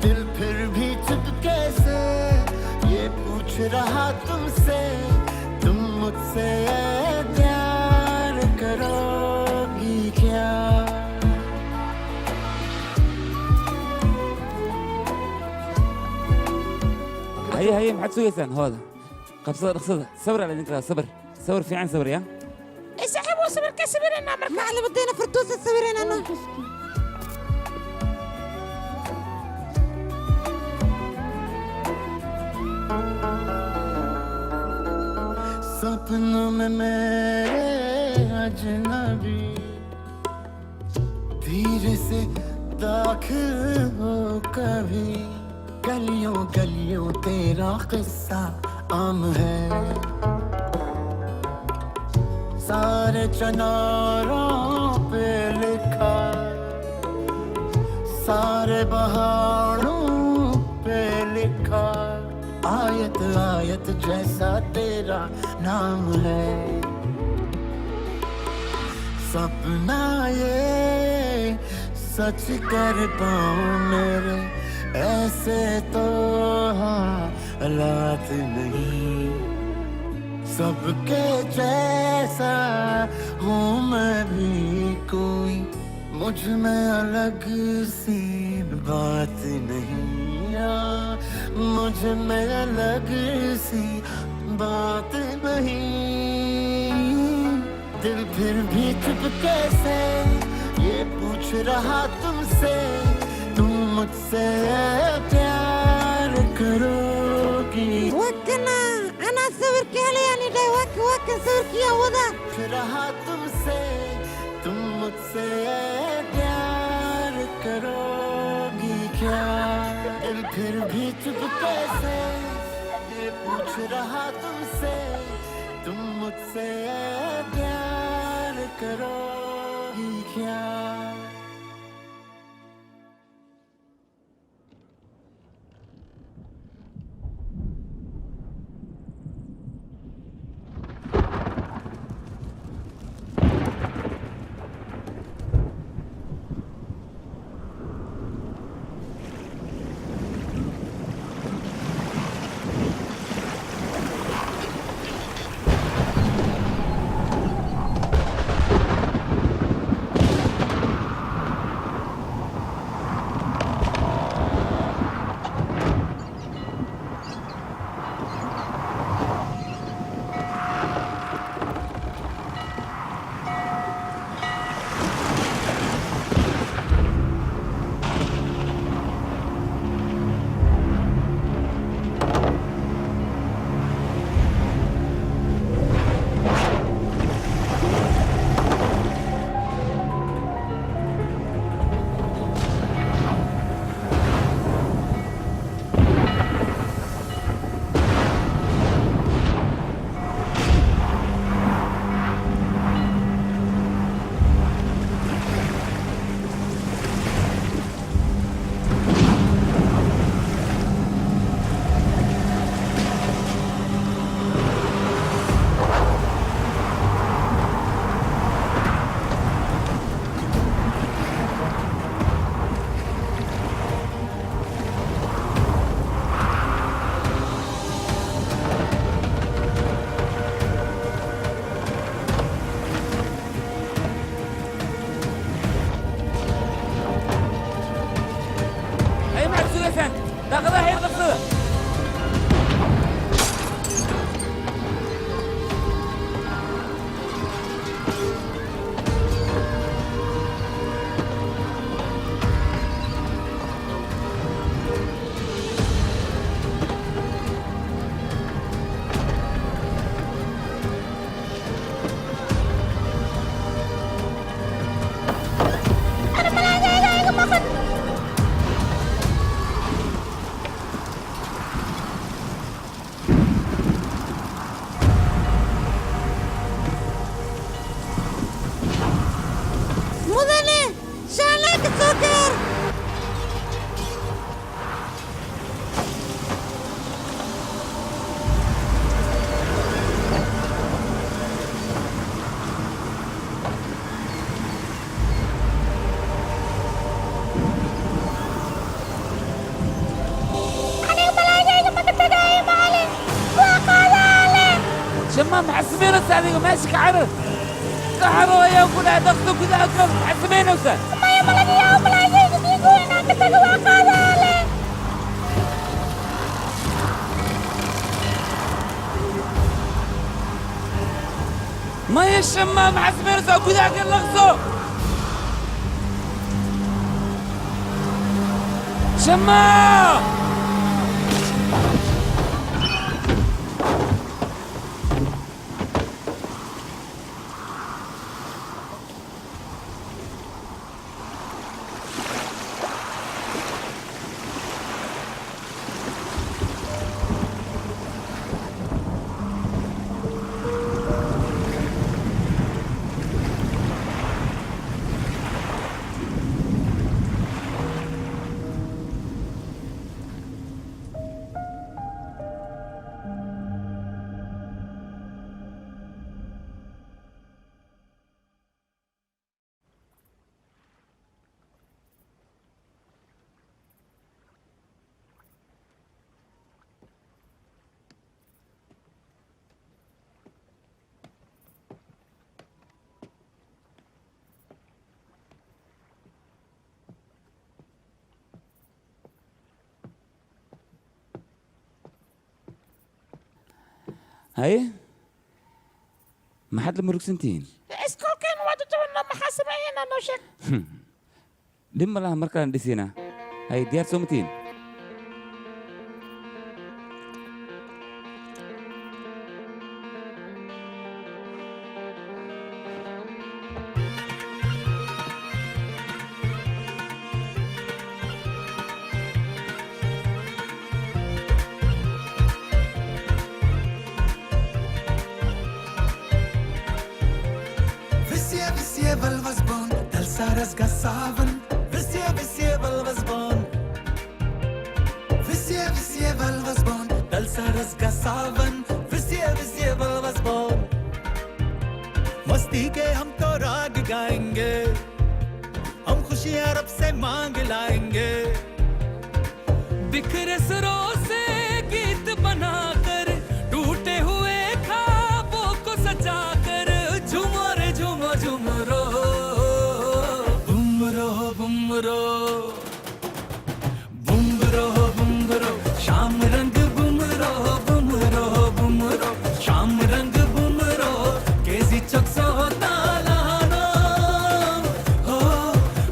दिल फिर भी चुप कैसे ये पूछ रहा तुमसे तुम मुझसे प्यार करोगी क्या هيا ما حد سويسان هذا قبصة رخصة صبر على ذكرها صبر في عين صبر يا اسحبوا صبر كسبرنا ما اللي بدينا فردوس صبرنا انا सपनों में मेरे अजनबी धीरे से दाखिल हो कभी गलियों गलियों तेरा किस्सा आम है सारे चनारों पे लिखा सारे पहाड़ों पे लिखा आयत आयत जैसा तेरा नाम है सपना ये सच कर पाऊं मेरे ऐसे तो हालात नहीं सबके जैसा हूँ मैं भी कोई मुझ में अलग सी बात नहीं मुझ में अलग सी बात नहीं दिल फिर भी चुप कैसे ये पूछ रहा तुमसे तुम मुझसे प्यार करोगी وكنا انا صور كالي يعني ده وك صور كيا وضع रहा तुमसे तुम मुझसे प्यार करोगी क्या दिल फिर भी चुप कैसे ये पूछ रहा तुमसे तुम मुझसे प्यार करोगी क्या شمام محسبين السعدي ماشي كعرر كحروا يا كلها ضغطوا كذا أكرم محسبين وسا ما يملك يا ولا يجي تيجوا هنا كتجوا قاضي ما يشمام محسبين وسا كذا أكرم لغصوا شمام هاي ما حد لما سنتين اسكول كان وادو تونا محاسبين انا شك لما لها مركان ديسينا هاي ديار سومتين मस्ती के हम तो राग गाएंगे हम खुशियां रब से मांग लाएंगे बिखरे सरों से गीत बनाकर टूटे हुए ख्वाबों को सजाकर झूमो रे झूमो झूमरो बुमरो बुमरो बुमरो बुमरो शाम रंग बुमरो बुमरो बुमरो शाम रंग बुमरो केजी चक्सो तालानो हो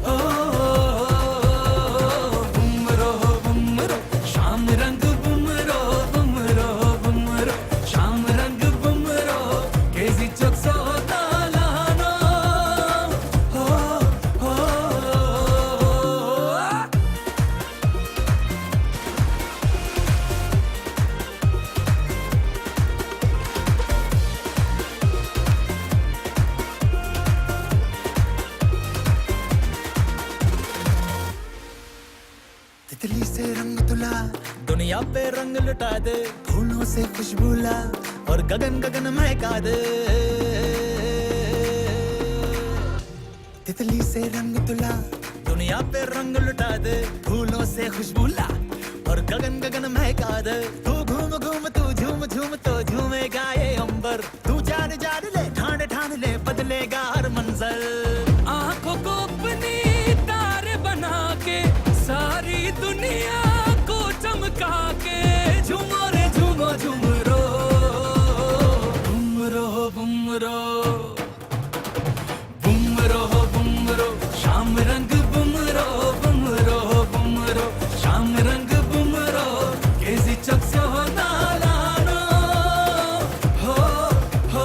हो बुमरो बुमरो शाम रंग बुमरो बुमरो बुमरो शाम रंग बुमरो केजी चक्सो तालानो हो हो तितली से रंग तुला दुनिया पे रंग लुटा दे फूलों से खुशबू ला और गगन गगन महका दे तितली से रंग तुला दुनिया पे रंग लुटा दे फूलों से खुशबू ला और गगन गगन महका दे तू घूम घूम तू झूम झूम तो झूमेगा ये अंबर तू जान जान ले ठान ठान ले बदलेगा हर मंजर आंखों को अपनी तारे बना के सारी दुनिया को चमका के झूमो रे झूमो झूमरो बुमरो बुमरो बुमरो बुमरो शाम रंग बुमरो बुमरो बुमरो शाम रंग बुमरो केजी चक्सो नालानो हो हो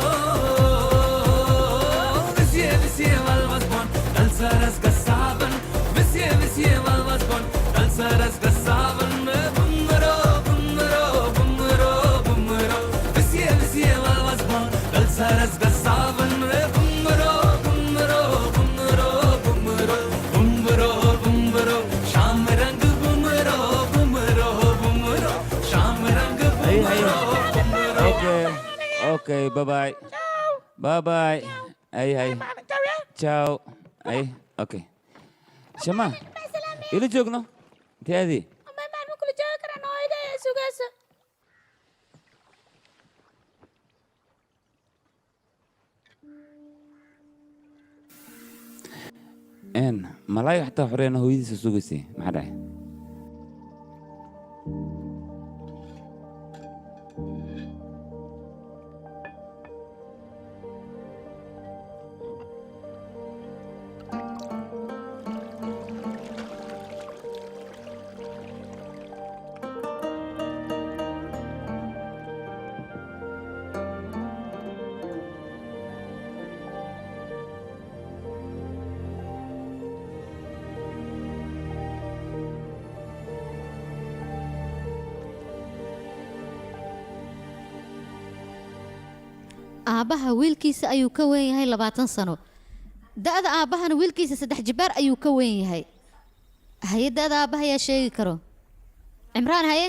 विsie walwas bon dalsaras gasaban visie walwas bon dalsaras gasaban bumro bumro bumro bumro visie walwas bon dalsaras gasaban bumro bumro bumro bumro bumro bumro sham rang bumro bumro bumro sham rang bumro اوكي اوكي باي باي باي باي اي تشاو اي اوكي شما إلى جوجنا تهدي ما ما كل جاي كرا نويدا سوغاس malaayga xataa xoreena hooyadiisa sugaysay maxaa dhacay aabbaha wiilkiisa ayuu ka weyn yahay 20 sano da'da aabbahana wiilkiisa 3 jibaar ayuu ka weyn yahay haye da'da aabbaha ayaa sheegi karo cimraan haye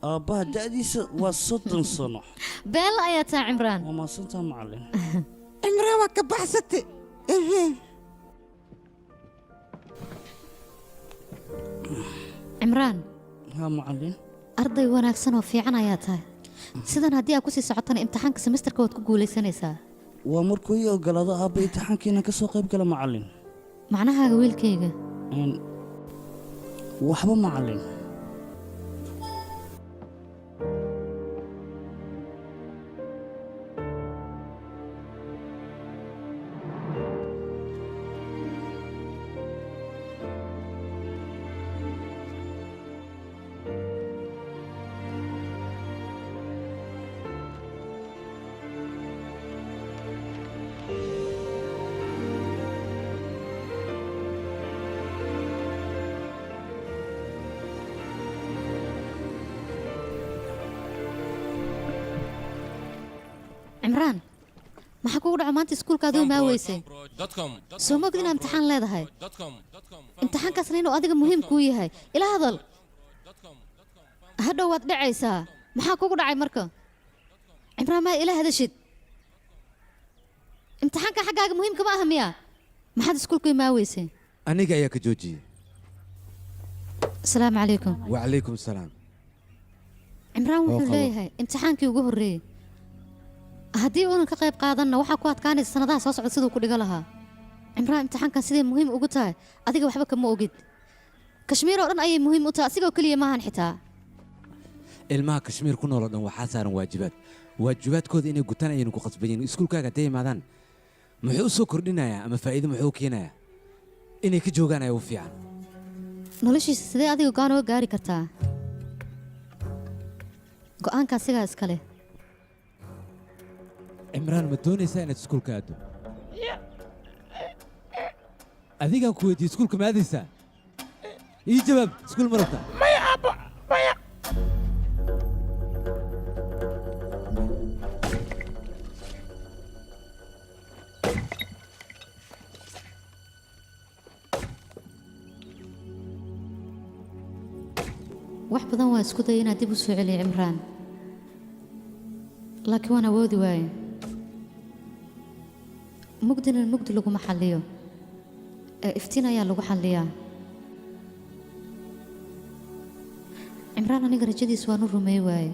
aabbaha da'diisa waa 30 sano beel ayaa taa cimraan waa maasantaa macallin cimraan waa ka baxsatay cimraan ها معلم arday wanaagsan oo fiican ayaa tahay sidan haddii aad ku sii socotana imtixaanka semesterka waad ku guulaysanaysaa waa markuu ii ogolaado aabba imtixaankiina ka soo qayb gala macallin macnahaaga wiilkayga waxba macallin cimraan maxaa kugu dhaca maanta iskuulkaad u imaaweysay soo ma ogd inaad imtixaan leedahay imtixaankaasna inuu adiga muhiim kuu yahay ila hadal hadhow waad dhacaysaa maxaa kugu dhacay marka cimraan maa ila hadashid imtixaanka xaggaaga muhiimka ma aha miya maxaad iskuulka imaaweysay aniga ayaa ka joojiyey asalaamu calaykum wacalaykum salaam cimraan wuxuu leeyahay imtixaankii ugu horreeyey haddii uunan ka qayb qaadanna waxaa ku adkaanaysa sanadaha soo socda siduu ku dhigo lahaa cimraan imtixaankan siday muhiim ugu tahay adiga waxba kama ogid kashmiir oo dhan ayay muhiim u tahay asigoo keliya maahan xitaa ilmaha kashmiir ku nool oo dhan waxaa saaran waajibaadkooda inay gutaan ayaynu ku qasban yihiin iskuulkaaga hadday imaadaan muxuu u soo kordhinayaa ama faa'iido muxuu keenayaa inay ka joogaan ayaa u fiican noloshiisa sidee adiga go'aan uga gaari kartaa go'aanka asigaa iskale cimraan ma doonaysaa inaad iskuulka aaddo adigaan ku weydiiyey iskuulka ma aadaysaa ii jawaab iskuul ma rabtaa maya aabba maya wax badan waa isku daya inaad dib u soo celiyo cimraan laakiin waan awoodi waaye mugdina mugdi laguma xalliyo ee iftiin ayaa lagu xalliyaa cimraan aniga rajadiis waan u rumeey waaye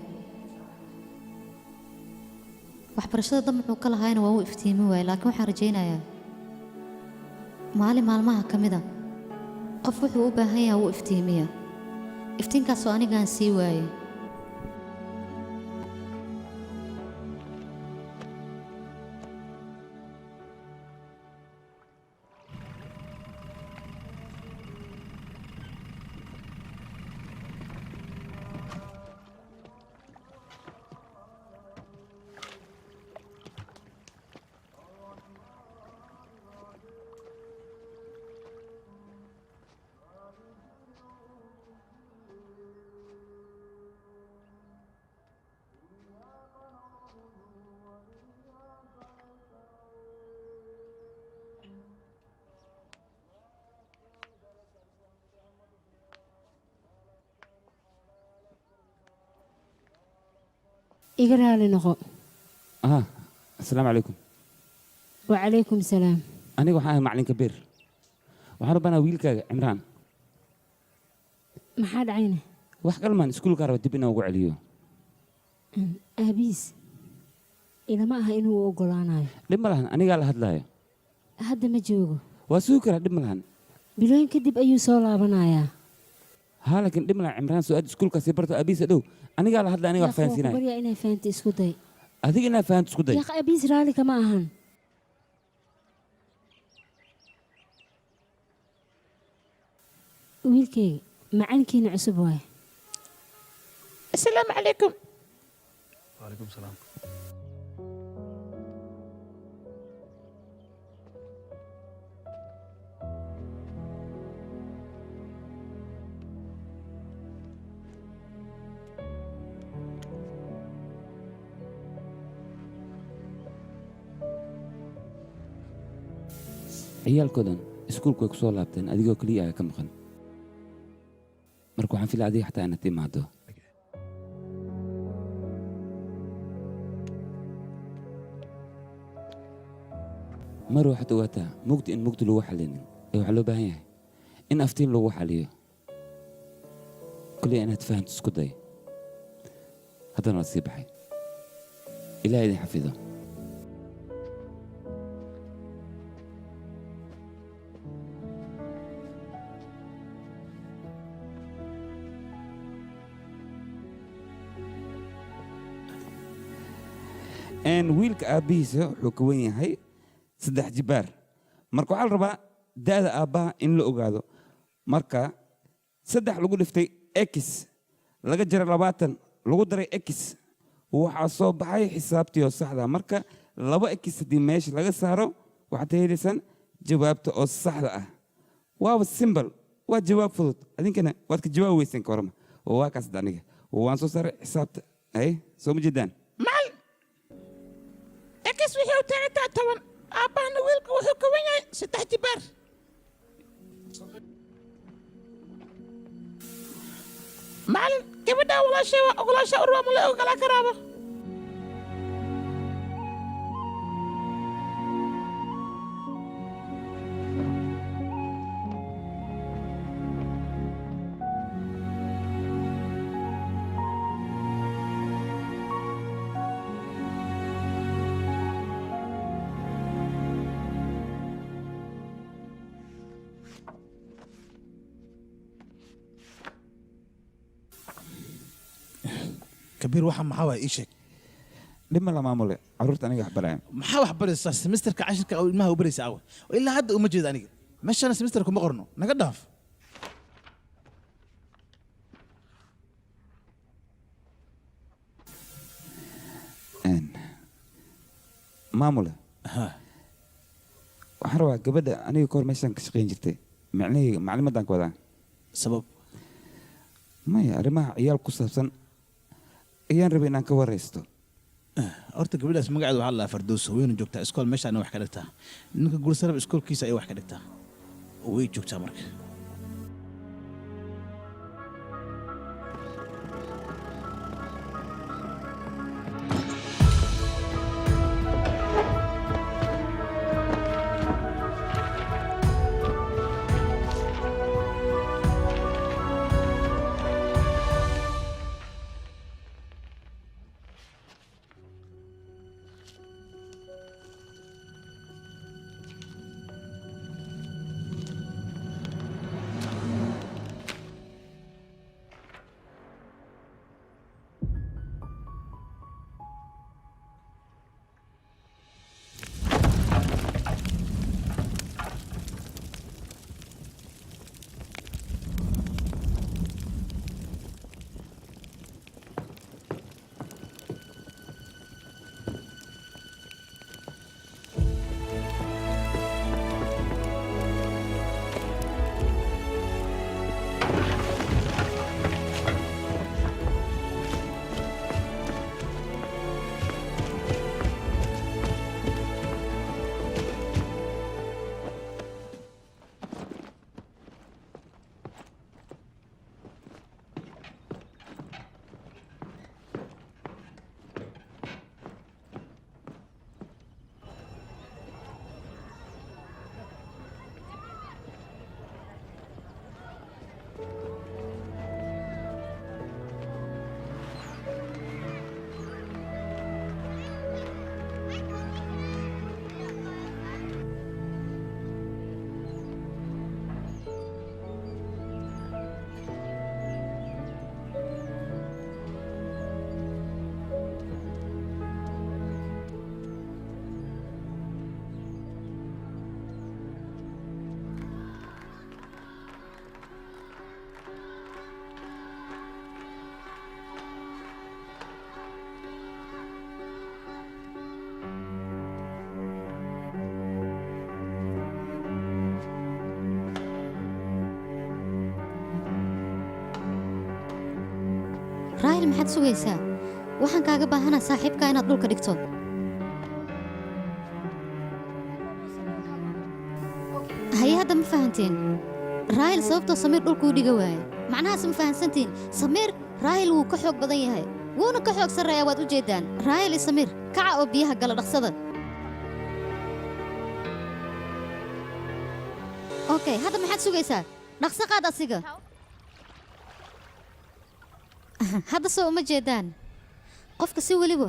waxbarashada damaxuu ka lahaayna waa u iftiimi waaye laakiin waxaan rajaynayaa maalin maalmaha ka mida qof wuxuu u baahan yahay wuu iftiimiya iftiinkaasoo anigaan sii waaye iga raali noqo asalaamu calaykum wacalaykum salaam aniga waxaan ahay macalin kabiir waxaan rabaa wiilkaaga cimraan maxaa dhacayna wax kalmaan iskuulka raba dib inaan ugu celiyo aabiis ilama aha inuu u ogolaanayo dhib ma lahan anigaa la hadlaaya hadda ma joogo waa sugi karaa dhib ma lahan bilooyin kadib ayuu soo laabanayaa haa laakiin dhib ma lahan cimraan soo aad iskuulkaasi barto aabiisa dhow anigaa la hadlaya aniga wax fahansiinaya baryaa inay fahanto isku day adiga inaad fahanto isku day yaaq aabiis raali kama ahan wiilkayga macalinkiina cusub waaye asalaamu calaykum وعليكم السلام ciyaalkoodan iskuulku way ku soo laabteen adigoo keliya ayaa ka maqan marka waxaan filaa adiga xataa inaad timaado mar waxaad ogaataa mugdi in mugdi lagu xallinin ee waxaa loo baahan yahay in aftiin lagu xaliyo keliya inaad fahanto isku day haddana waad sii baxay ilaah idin xafido wiilka aabbihiisa wuxuu ka wen yahay 3 jibaar marka waxaa la rabaa da'da aabbaha in la ogaado marka 3 lagu dhiftay x laga jara 20 lagu daray x waxaa soo baxay xisaabtii oo saxda marka 2x haddii meesha laga saaro waxaad helaysaan jawaabta oo saxda ah waaba simbal waa jawaab fudud adinkana waad ka jawaab weysan ka warama waa kaas aniga waan soo saaray xisaabta ay soo ma jeedaan x wixii u taagantaa 10 aabbahana wiilka wuxuu ka wen yahay 3 jibaar macalin gabadhaa walaashay waa ogolaasha urwa ma la ogolaa karaaba kabiir waxa maxaa waay ii sheeg dhibma la maamule carruurta aniga wax baraya maxaa wax baraysaa semesterka cashirka oo ilmaha u baraysa awe ilaa hadda uma jeeda aniga meeshana semester kuma qorno naga dhaaf maamule waxaan rabaa gabadha aniga kahor meeshaan ka shaqayn jirtay macnaheyga maclimadan ka wadaa sabab maya arrimaha ciyaal ku saabsan ayaan rabay inaan ka waraysto horta gabadhaas magaceeda waxaa la dhahaa fardowso wayna joogtaa iskool meeshaana wax ka dhigtaa ninka gursaraba iskoolkiisa ayay wax ka dhigtaa way joogtaa marka maxaad sugaysaa waxaan kaaga baahanaa saaxiibkaa inaad dhulka dhigto haye hadda ma fahanteen raahil sababtoo samiir dhulkuu dhiga waaye macnahaas ma fahansantiin samiir raahil wuu ka xoog badan yahay wuuna ka xoog sarreeyaa waad u jeeddaan raahil iyo samiir kaca oo biyaha gala dhaqsada okay hadda maxaad sugaysaa dhaqso qaad asiga hadda soo uma jeedaan qofka si weliba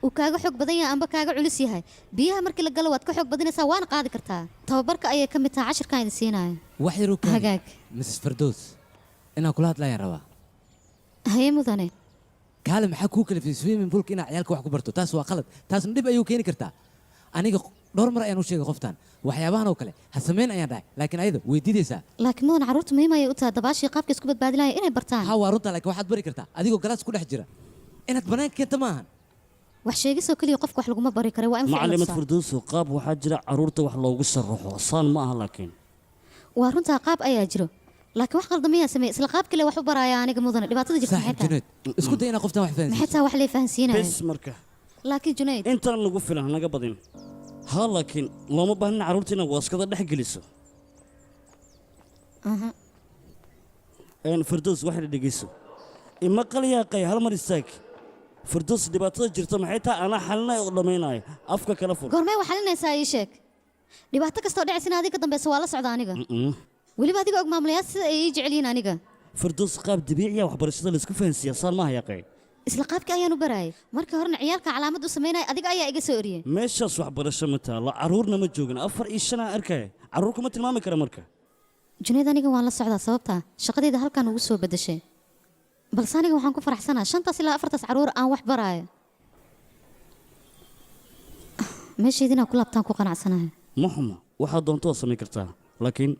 uu kaaga xoog badan yahay amba kaaga culus yahay biyaha markii la galo waad ka xoog badinaysaa waana qaadi kartaa tababarka ayay ka mid tahay cashirkaan idin siinaayo wax yar oo hagaag Mrs. Fardoos inaan kula hadlayaan rabaa haye mudane kaale maxaa kuu kalifay swimming poolka inaad ciyaalka wax ku barto taas waa qalad taasna dhib ayuu keeni kartaa aniga dhowr mar ayaan u sheegay qoftaan waxyaabahan oo kale ha samayn ayaan dhahay laakiin ayada way diidaysaa laakiin mudan carruurta muhiim ayay u tahay dabaashii qaabka isku badbaadinaya inay bartaan ha waa runta laakiin waxaad bari kartaa adigoo galaas ku dhex jira inaad banaanka keenta maahan wax sheegisoo keliya qofka wax laguma bari kara waa in macallimad Firdawso qaab waxaa jira carruurta wax loogu sharaxo saan ma aha laakiin waa runtaa qaab ayaa jiro laakiin wax qaldamayaa sameey isla qaab kale wax u baraaya aniga mudane dhibaatada jirta maxay tahay isku day inaad qoftaan wax fahansiiso maxay tahay wax la fahansiinayo bes marka laakiin Junayd intaan lagu filan naga badin ها لكن لو ما بهنا عروتنا واسكت ده جلسوا. إن فردوس واحد دقيسو. إما قال يا قي هالمر الساك. فردوس دبعتها جرت محيطها أنا حلنا قداميناي أفكا كلفون. قرمي وحلنا يسايشك. دبعتك استودع سنة هذيك قدام بسوالة سعدانية. ولي بعدك أقوم عمليات يجي علينا نيجا. فردوس قاب دبيعية وحبرشة الاسكوفين سياسان ما هي قي. isla qaabka ayaanu baraay marka horna ciyaalka calaamad u sameynay adiga ayaa iga soo oriyay meeshaas wax barasho ma taala caruurna ma joogin 4 iyo 5 arkay caruur kuma tilmaami kara marka Junayd aniga waan la socdaa sababta shaqadayda halkan ugu soo bedeshay balse aniga waxaan ku faraxsanaa 5 ilaa 4 caruur aan wax baraayo meeshaydina ku laabtaan ku qanacsanahay maxuma waxa doonto sameey kartaa laakiin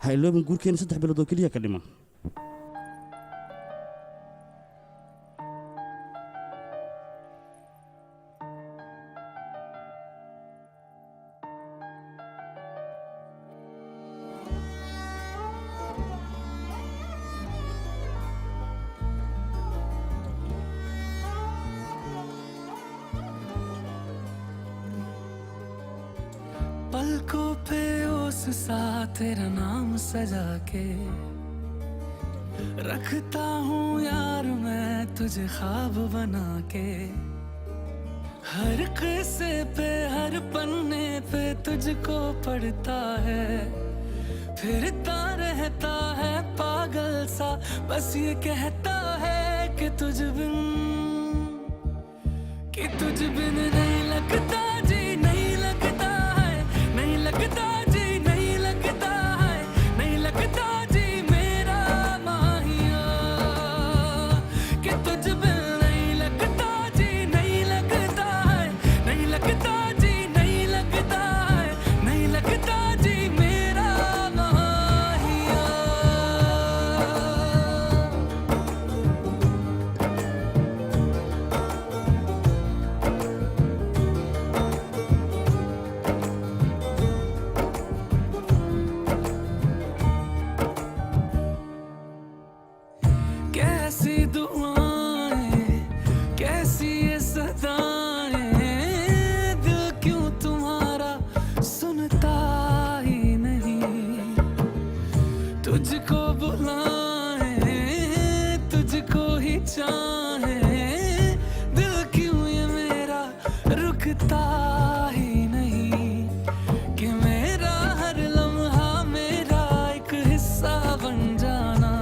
ha iloobin guurkeena 3 bilood oo kaliya ka dhiman पलकों पे उस सा तेरा नाम सजा के रखता हूँ यार मैं तुझे ख्वाब बना के हर किस्से पे हर पन्ने पे तुझको पढ़ता है फिरता रहता है पागल सा बस ये कहता है कि तुझ बिन नहीं लगता जी नहीं लगता नहीं लगता जी नहीं लगता है नहीं लगता जी मेरा माहिया कि तुझ बिन नहीं लगता जी नहीं लगता है नहीं लगता जी नहीं लगता है नहीं लगता जी मेरा माहिया कैसी दुआएं कैसी ये सदाएं दिल क्यों तुम्हारा सुनता ही नहीं तुझको बुलाए तुझको ही चाहे दिल क्यों ये मेरा रुकता ही नहीं कि मेरा हर लम्हा मेरा एक हिस्सा बन जाना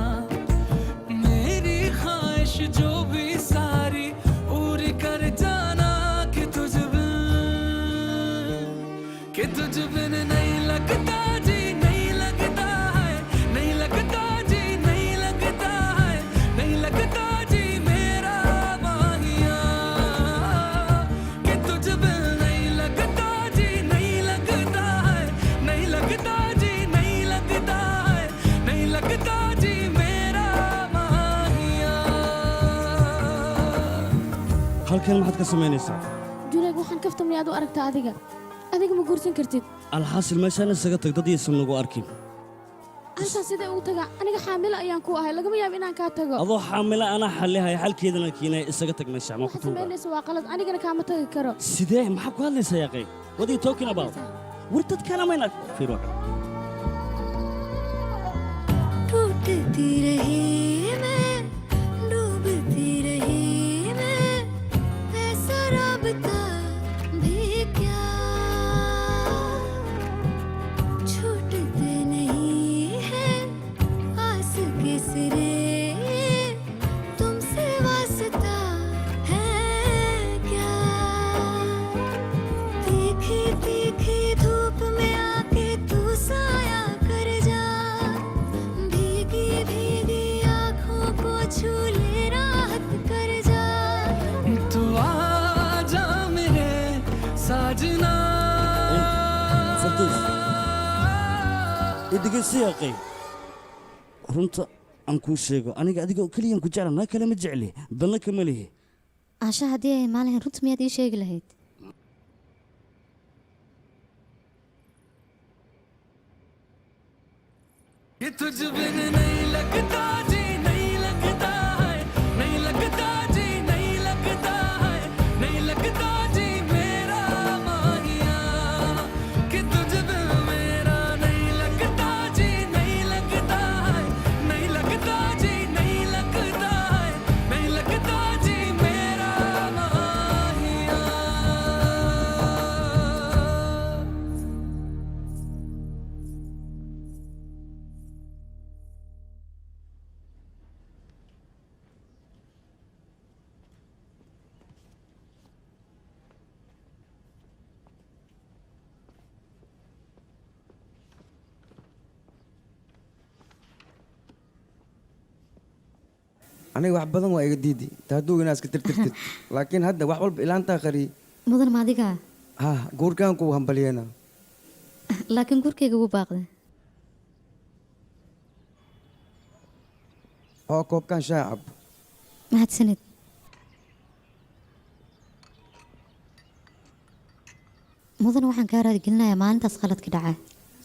मेरी ख्वाहिश जो भी सारी पूरी कर जाना कि तुझ बिन नहीं लगता जी नहीं लगता है नहीं लगता जी नहीं लगता है नहीं लगता जी मेरा माहिया कि तुझ बिन नहीं लगता जी नहीं लगता है नहीं लगता जी नहीं लगता है नहीं लगता जी मेरा halkan maxaad ka samaynaysaa Junayd waxaan kafta miyaad u aragtaa adiga ma guursan kartid alxaasil meeshaan isaga tag dad yeysan nagu arkin antaa sidee ugu tagaa aniga xaamilo ayaan ku ahay lagama yaabo inaan kaa tago adoo xaamila anaa xallihaya xalkeedana kiinay isaga tag meesha ma ku waxaad tuuba samaynaysa waa qalad anigana kaama tagi karo sidee maxaa ku hadlaysaa yaqay what are you talking about war dadkana mayna fiiro टूटती रही मैं डूबती रही मैं ऐसा राबता भी क्या छूटते नहीं है आस के सिरे तुमसे वास्ता है क्या तीखी तीखी धूप में आके तू साया कर जा भीगी भीगी आँखों को छू ले राहत कर जा तू आ जा मेरे साजना farduus idhegeysi yaqay runta aan kuu sheego aniga adiga keliyan ku jecla naa kale ma jecli dalna kama lihi caasha haddii ay maalahayn runta miyaad ii sheegi lahayd ये तुझ बिन नहीं लगता जी नहीं लगता है नहीं लगता जी नहीं लगता है नहीं लगता जी मेरा माहिया कि तुझ बिन मेरा नहीं लगता जी नहीं लगता है नहीं लगता जी नहीं लगता है नहीं लगता जी मेरा माहिया aniga wax badan waa iga diidi taaduu inaad iska tirtirtid laakiin hadda wax walba ilaantaa qari mudan ma adiga ha guurkaan kuu hambalyeena laakiin gurkayga wuu baaqday oo koobkaan shaah cab mahadsanid mudan waxaan kaa raadigelinayaa maalintaas qaladka dhacay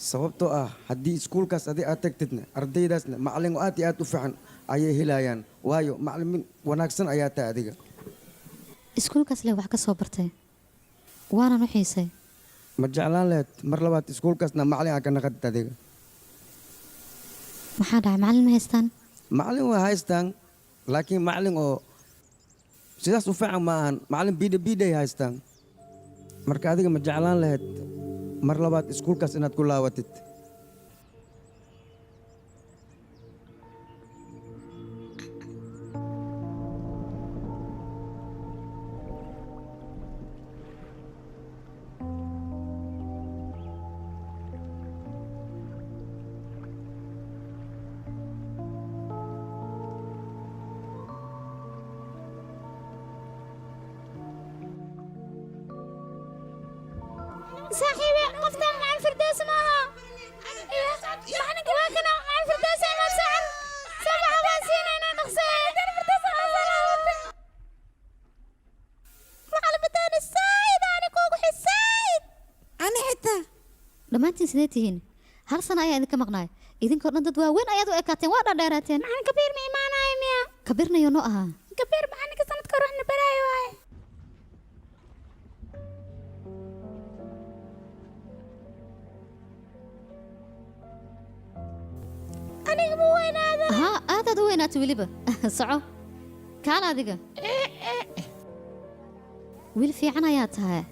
sababtoo ah haddii iskuulkaas adi aad tagtidna ardaydaasna macallin aad iyo aad u fiican ayay helayaan waayo macallimiin wanaagsan ayaa tahay adiga iskuulkaas leh wax ka soo bartay waanan u xiisay ma jeclaan lahayd mar labaad iskuulkaasna macallin aa ka naqatid adiga maxaa dhacay macallin ma haystaan macallin waa haystaan laakiin macallin oo sidaas u fiican ma ahan macallin biidhay haystaan marka adiga ma jeclaan lahayd mar labaad iskuulkaas inaad ku laawatid صاحبي قفتها مع الفردوس معها معنا كواكنا مع الفردوس ما سعر سبع باسين انا نغسل الفردوس على بتان السايد انا كوكو حسايد ani xitaa dhammaantiin sidee tihiin hal sana ayaa idinka maqnaay idinkoo dhan dad waaweyn ayaad u ekaateen waa dhadheeraateen معنا كبير ما imaanayo miya kabirnayo noo ahaa كبير معنا كسنة كروحنا برايو هاي aniga ma weynaada haa aadaad u weynaatay weliba soco kaal adiga wiil fiican ayaa tahay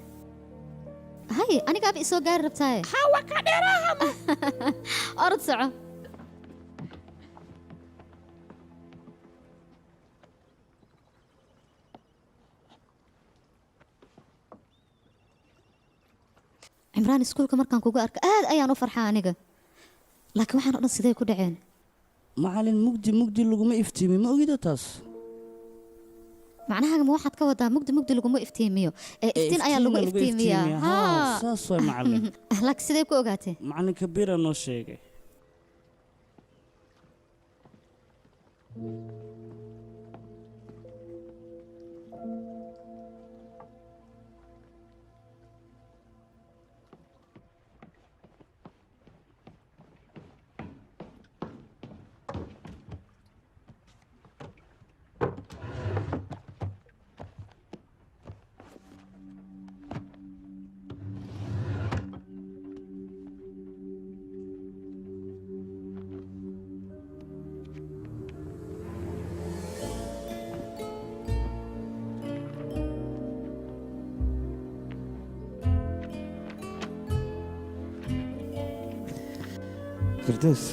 hay anigaaba isoo gaari rabtaaye hawa ka dheeraha orod soco cimraan iskuulka markaan kugu arka aad ayaan u farxaa aniga laakiin waxaan o dhan sidee ku dhaceen macallin mugdi laguma iftiimi ma ogida taas macnahaaga ma waxaad ka wadaa mugdi laguma iftiimiyo ee iftiin ayaa lagu iftiimiyaa haa saas way macallin laakiin sidee ku ogaatee macallin kabiira noo sheegay firdaws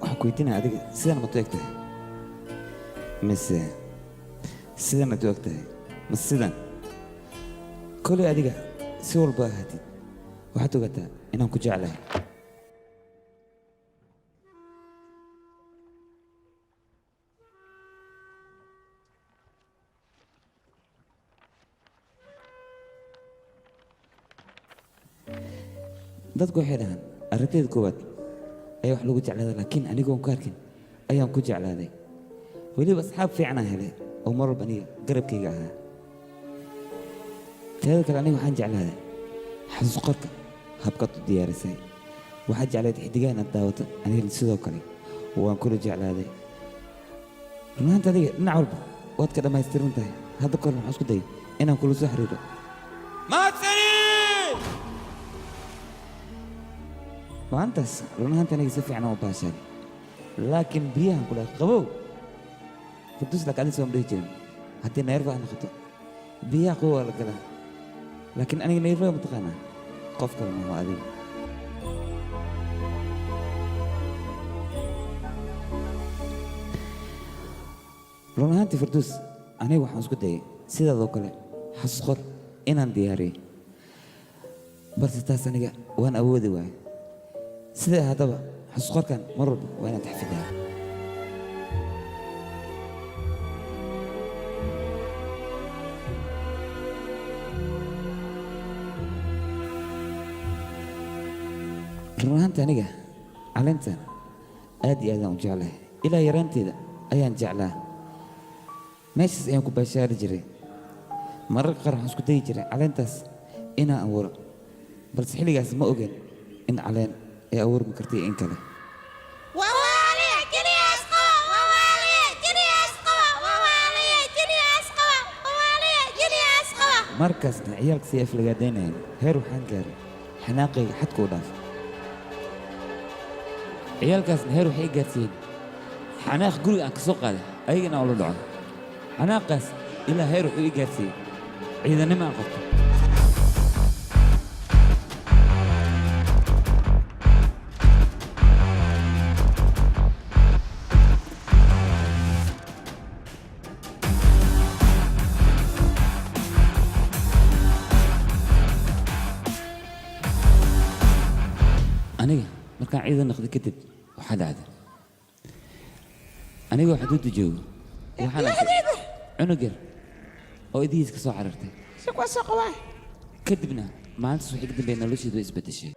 waxaan ku weydiinaya adiga sidaan ma tu eg tahay mise sidan ma tu eg tahay mise sidan kolay adiga si walba ahaatid waxaad ogaataa inaan ku jeclahay dadku waxay dhahaan arrinteeda koowaad ayaa wax lagu jeclaaday laakiin anigoon ku arkin ayaan ku jeclaaday weliba asxaab fiicanaan helay oo mar walba aniga garabkayga ahaa teeda kale aniga waxaan jeclaaday xasuus qorka habkaad u diyaarisay waxaad jeclayd xidigaha inaad daawato aniga sidoo kale waan kula jeclaaday runaanta adiga dhinac walba waad ka dhammaystiran tahay hadda kahor waxaan isku dayay inaan kula soo xiriiro maantaas runahaanta aniga si fiican u baashaan laakiin biyahan kule qabow furdus lak adis waan dhihi jirin haddii neerfa aad noqoto biyaha qabow waa la galaa laakiin aniga neerfa mataqaanaa qof kale ma waa adiga run ahaantii furdus aniga waxaan isku dayay sidaadoo kale xasuus qor inaan diyaariyo balse taas aniga waan awoodi waayay sida haddaba xasuus qorkan mar walba waa inaad xafidaa run ahaantii aniga caleentan aad iyo aadaan u jeclahay ilaa yaraanteeda ayaan jeclaa meeshaas ayaan ku baashaari jiray mararka qaar waxaan isku dayi jiray caleentaas inaan abuuro balse xilligaas ma ogeen in caleen ay abuurmi kartay in kale markaasna ciyaalka si aflagaadaynayaan heer waxaan gaaray xanaaqayga xadka u dhaaf ciyaalkaasna heer waxay gaarsiiyeen xanaaq guriga aan ka soo qaaday ayaga inaan ula dhaco xanaaqaas ilaa heer wuxuu ii gaarsiiyey ciidannimo aan qabto aniga markaan ciidan noqday kadib waxaa dhacday anigoo xuduudda joogo waxaan arkay cunug yar oo idihiis ka soo carartay kadibna maalintaas wixii ka dambeeya nolosheedu way isbeddeshay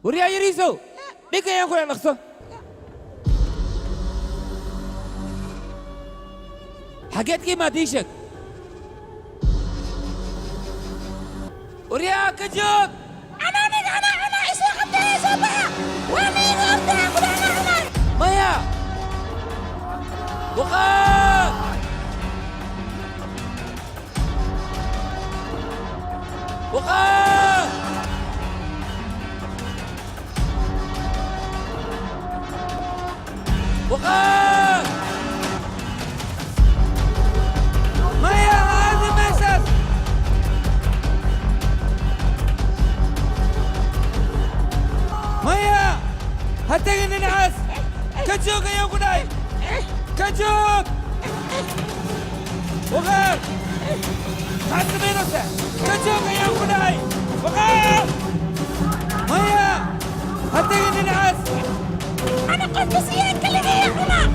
waryaa yariisow dhig ayaan kula dhaqso xageed ka imaad ii sheeg waryaa ka joog maya وقاف وقاف وقاف ميا هذه مسس ميا هتجي ننعس كجوك يا قداي كجوك وقاف حسبي نفسك كجوك يا قداي وقاف ميا هتجي ننعس أنا قلت سيرك اللي جاي هنا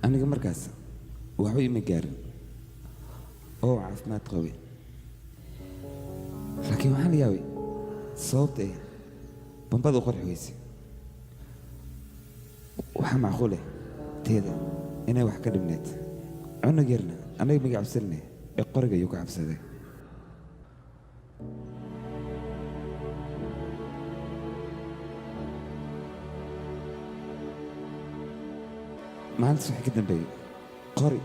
aniga markaas waxba ima gaarin oo caafimaad qabay laakiin waxaan la yaabay sababta ay bambada u qorxi weysay waxaa macquule teeda inay wax ka dhibneed cunug yarna anaga maga cabsanay ee qoriga ayuu ka cabsaday maalintaas waxay ka dambeeyey qori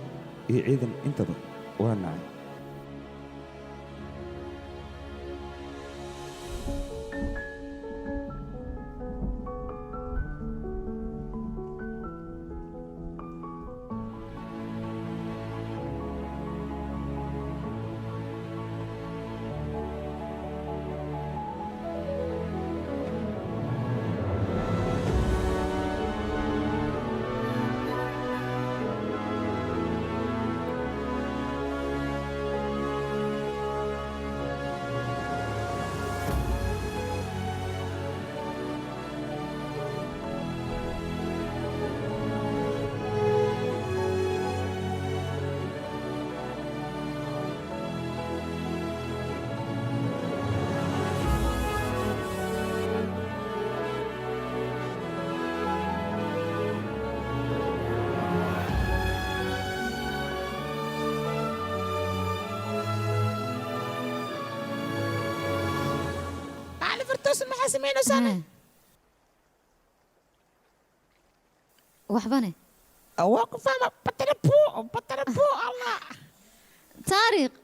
iyo ciidan intaba waa nacay waxbane waa ku fahma batarabuu allah taariikh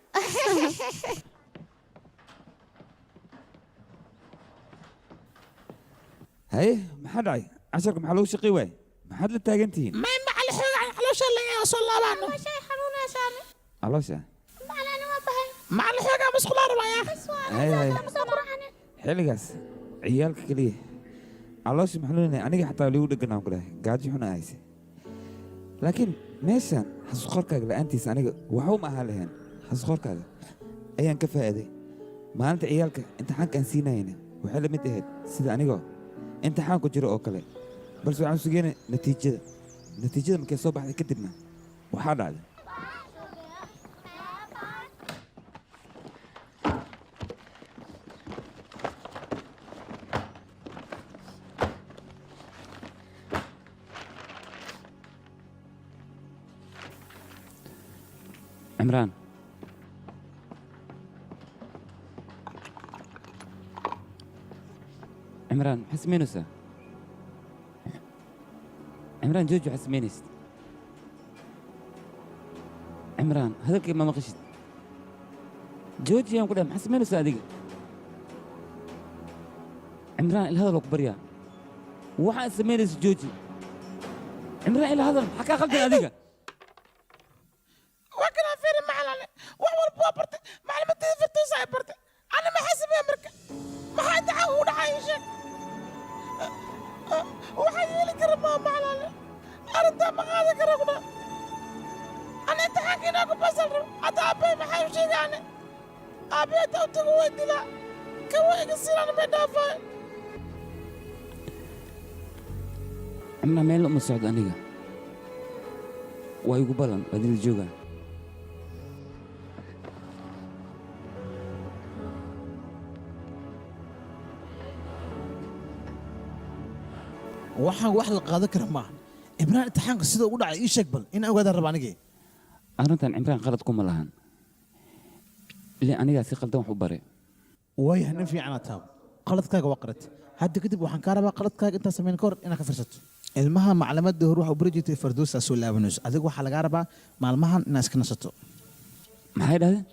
haye maxaa dhacay casharka maxaa lagu shaqay waay maxaad la taagan tihiin may macali xoogaan caloosha laga soo laabaano caloosha macali xoogaa masqulaa rabaya haye xilligaas ciyaalka keliya caloosha maxaa leenahay aniga xataa liigu dheganaan ku dhahay gaajo xuna ahayse laakiin meeshan xasuuqorkaaga la'aantiisa aniga waxba ma ahaan lahayn xasuuqorkaaga ayaan ka faa'iiday maalinta ciyaalka imtixaanka aan siinayna waxay la mid ahayd sida anigoo imtixaan ku jiro oo kale balse waxaan sugeyna natiijada markay soo baxday kadibna waxaa dhacday عمران عمران حسمينوسا عمران جوجو حسمينيست عمران هذاك ما مقشت جوجي يوم قدام حسمينوسا هذيك عمران الهذا لو كبريا وحا سمينيس جوجي عمران الهذا حكا غلطي هذيك أنا ما حاسب يا مركا ما حد عود عايشك وحيلي كرما معلالي أرد ما هذا كرمنا أنا تحكينا بصل حتى أبي ما حيمشي يعني أبي توتقوي دلا كوي يصير أنا بدافع عمنا ميل أم السعود أنيقا ويقبلن بدل الجوغان waxaan wax la qaadan kara maaha ibraan imtixaanka sida ugu dhacay ii sheeg bal in ogaadaan raba anigii arrintan cimraan qalad kuma lahan ilaa anigaa si qaldan wax u bare waayahay nin fiicana taabo qaladkaaga waa qarat hadda kadib waxaan kaa rabaa qaladkaaga intaan samayn ka hor inaad ka fiirsato ilmaha maclimadda hore waxa u bari jirtay fardoosaa soo laabanayso adiga waxaa lagaa rabaa maalmahan inaad iska nasato maxay dhahdeen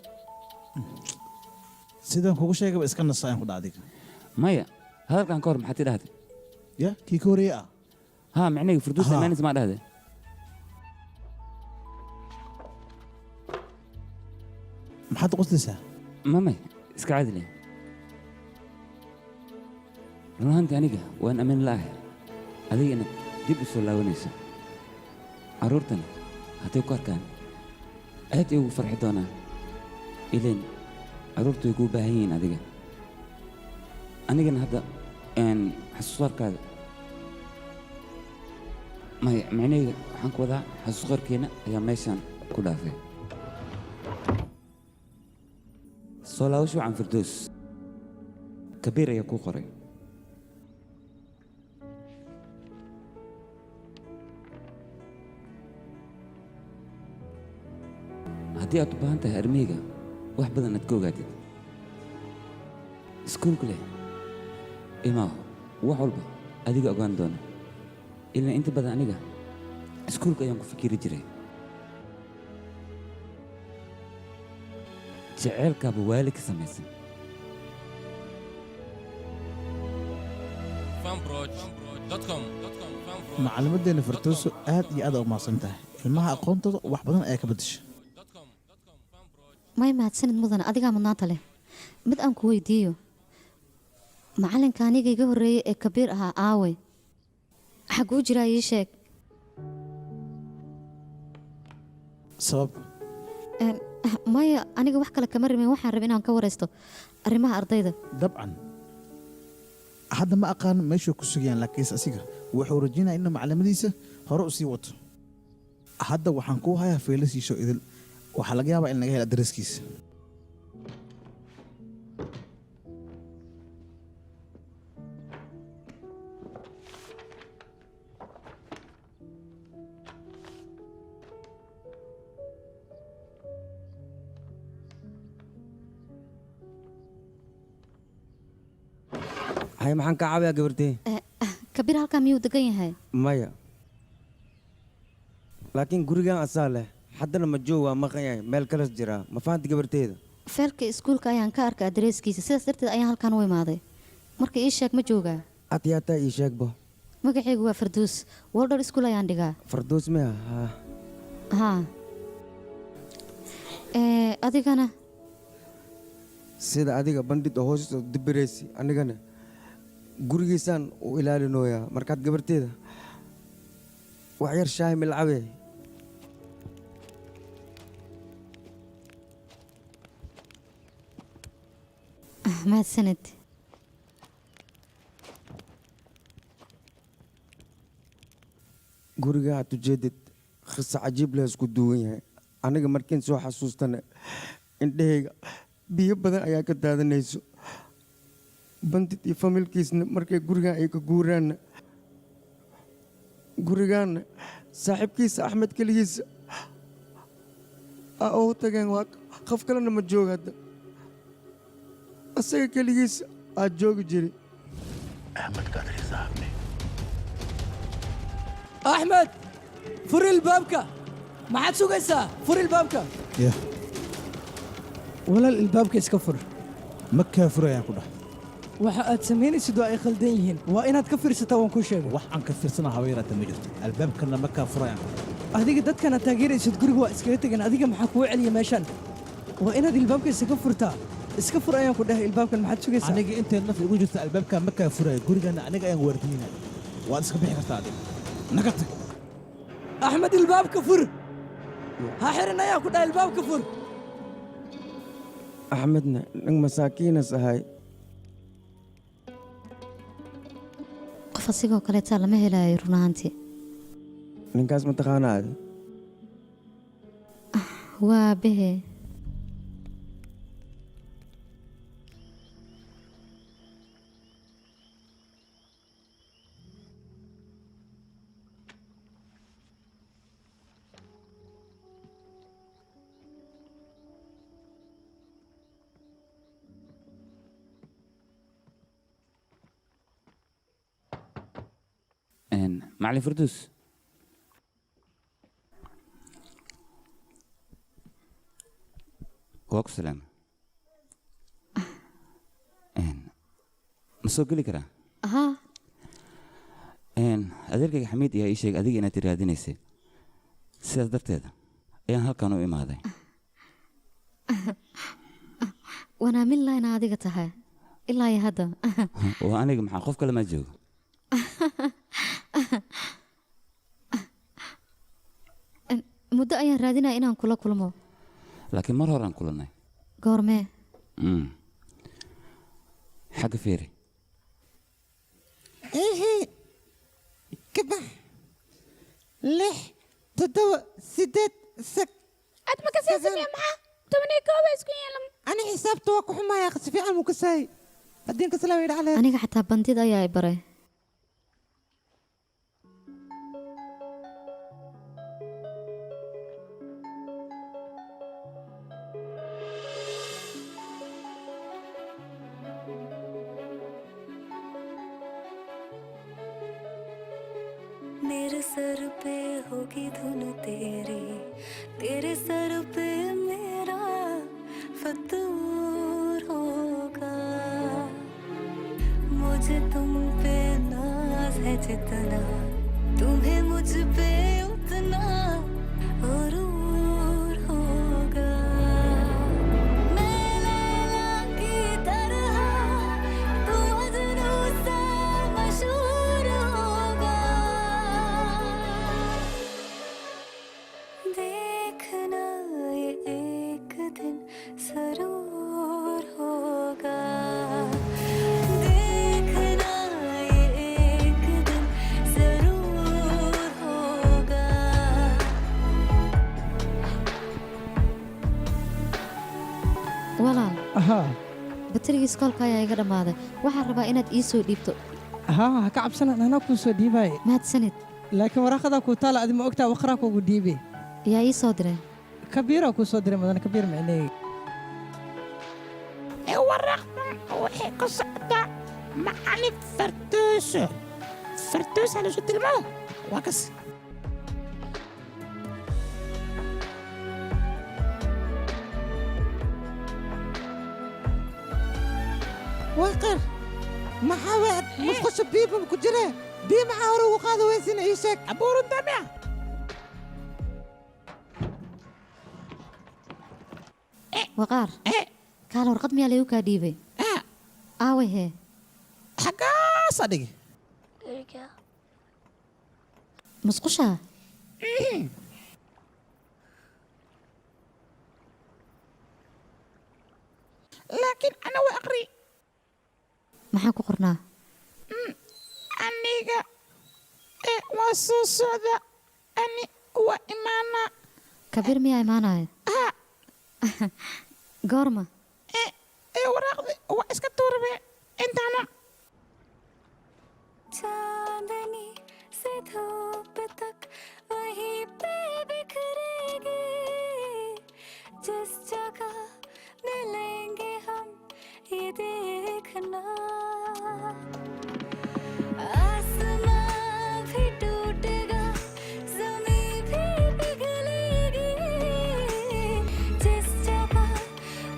sidaan kugu sheegaba iska nasa ayaan ku dha adiga maya hadalkan ka hor maxaad ti dhahday ya kii ka horeeye ah ها معناه فردوس المانيس ما هذا ما حد قصدسها مامي اسك عادلي لو انت انيقه وان امن الله هذه انا دب سولا ونيسا عرورتنا هاتيو كاركان هاتيو فرحتونا الين عرورتو يقول باهين هذيك انيقه هذا ان حسوار كذا maya micnaheyga waxaan ku wadaa xasuus qorkeena ayaa meeshaan ku dhaafay soo laabasho can firdoos kabiir ayaa kuu qoray haddii aad u baahan tahay armeyga wax badan aad ka ogaatid iskuulka leh imaa wax walba adiga ogaan doona ilaa inta badan aniga iskuulka ayaan ku fikiri jiray jeceelkaaba waali ka samaysan macallimaddeena fartooso aad iyo aad u mahadsan tahay ilmaha aqoontooda wax badan ayaa ka beddesha may mahadsanid mudane adigaa mudnaanta leh mid aan ku weydiiyo macallinka aniga iga horreeyey ee kabiir ahaa aawe xagguu jiraa ii sheeg sabab maya aniga wax kale kama rimin waxaan rabay inaan ka waraysto arrimaha ardayda dabcan hadda ma aqaan meeshuu ku sugayaan laakiinse asiga wuxuu rajaynayaa inuu macallimadiisa hore u sii wato hadda waxaan kuu hayaa feelasiisoo idil waxaa laga yaabaa in laga hela daraskiisa hay maxaan ka caawiyaa gabartee kabiir halkaa miyuu degan yahay maya laakiin gurigan asaa leh haddana ma joog waa maqan yahay meel kalas jiraa ma fahanti gabarteeda feelka iskuulka ayaan ka arka adreeskiisa sidaas darteed ayaan halkaan u imaaday marka ii sheeg ma joogaa ad yaataa ii sheegbo magacaygu waa farduus waldhor iskuul ayaan dhigaa farduus miya haa adigana sida adiga bandhid oo hoos dibiraysi anigana gurigiisaan u ilaalinooyaa markaad gabarteeda wax yar shaahi milcabe mahadsaned guriga aad ujeedid khisa cajiib leh isku duwan yahay aniga markiin soo xasuustana indhahayga biyo badan ayaa ka daadanayso bandid iyo familkiisna markay gurigan ay ka guuraanna gurigaanna saaxiibkiisa axmed keligiisa aa ugu tageen waa qof kalena ma jooga hadda asaga keligiisa aad joogi jiri axmed kadri saabne axmed furi ilbaabka maxaad sugaysaa furi ilbaabka yah walaal ilbaabka iska fur ma kaa furayaan ku dhah waxa aad samaynaysid waa ay khaldan yihiin waa inaad ka fiirsataa waan kuu sheegay wax aan ka fiirsana habeeraata ma jirto albaabkana ma kaa furayaan adiga dadkana taageeraysid guriga waa iskaga tegan adiga maxaa kuu celiya meeshan waa inaad ilbaabka iskaga furtaa iska fur ayaan ku dhahay ilbaabkan maxaad sugaysaa aniga intay naf igu jirta albaabka ma kaa furaya gurigana aniga ayaan waardiinaya waad iska bixi kartaa adiga naga tag axmed ilbaabka fur ha xirin ayaan ku dhahay ilbaabka fur axmedna nin masaakiinas ahay qof asigoo kaleetaa lama helayo run ahaantii ninkaas ma taqaanaa adi waa behe معلم فردوس واكو سلام مسوق لي كرا ها adeerkayga xamiid ayaa ii sheegay adiga inaad raadinaysay sidaas darteeda ayaan halkan u imaaday wanaamin laha inaa adiga tahay ilaa iyo hadda waa aniga maxaa qof kale ma joogo muddo ayaan raadinaya inaan kula kulmo laakiin mar horaan kulannay goormee xagga fiiri kabax lix toddoba sideed sag ad ma kasaysamee maxaa tobanii kooba isku yeelam ani xisaabta waa ku xumaya si fiican muu kasaay haddiin kasalaa way dhaclee aniga xataa bandida ayaa i baray मेरे सर पे होगी धुन तेरी तेरे सर पे मेरा फतूर होगा मुझे तुम पे नाज है जितना तुम्हें मुझ पे उतना गुरूर होगा मैं लैला की तरह तू मजनू सा मशहूर होगा देखना ये एक दिन जरूर होगा देखना ये एक दिन जरूर होगा walaal haa batarigii iskoolka ayaa iga dhammaaday waxaan rabaa inaad ii soo dhiibto haa ha ka cabsanan anaa kuu soo dhiibaaye mahadsanid laakiin waraaqadaa kuu taala adi ma ogtaa waqraa kuugu dhiibe yaa ii soo diray kabiiraa kuu soo diray mudan kabiir micneey waraaqdan waxay ku socdaa macalin farduuso farduus halasu tilmaamo waa kas waqar maxaa waad musqusha biiba ku jire bii maxaa hore ugu qaada weysina ii sheeg abuurun damia waqaar kaala warqad miyaa laygu kaa dhiibay aaway hee xaggaasa dhigi musqushaa laakiin ana waa aqri maxaa ku qornaa aniga waa soo socda ani waa imaanaa kabiir miyaa imaanaya goorma waraaqdi waa iska tuurabe intaana चांदनी से धूप तक वहीं पे बिखरेगी जिस जगह मिलेंगे हम ये देखना आसमां भी टूटेगा ज़मीं भी पिघलेगी जिस जगह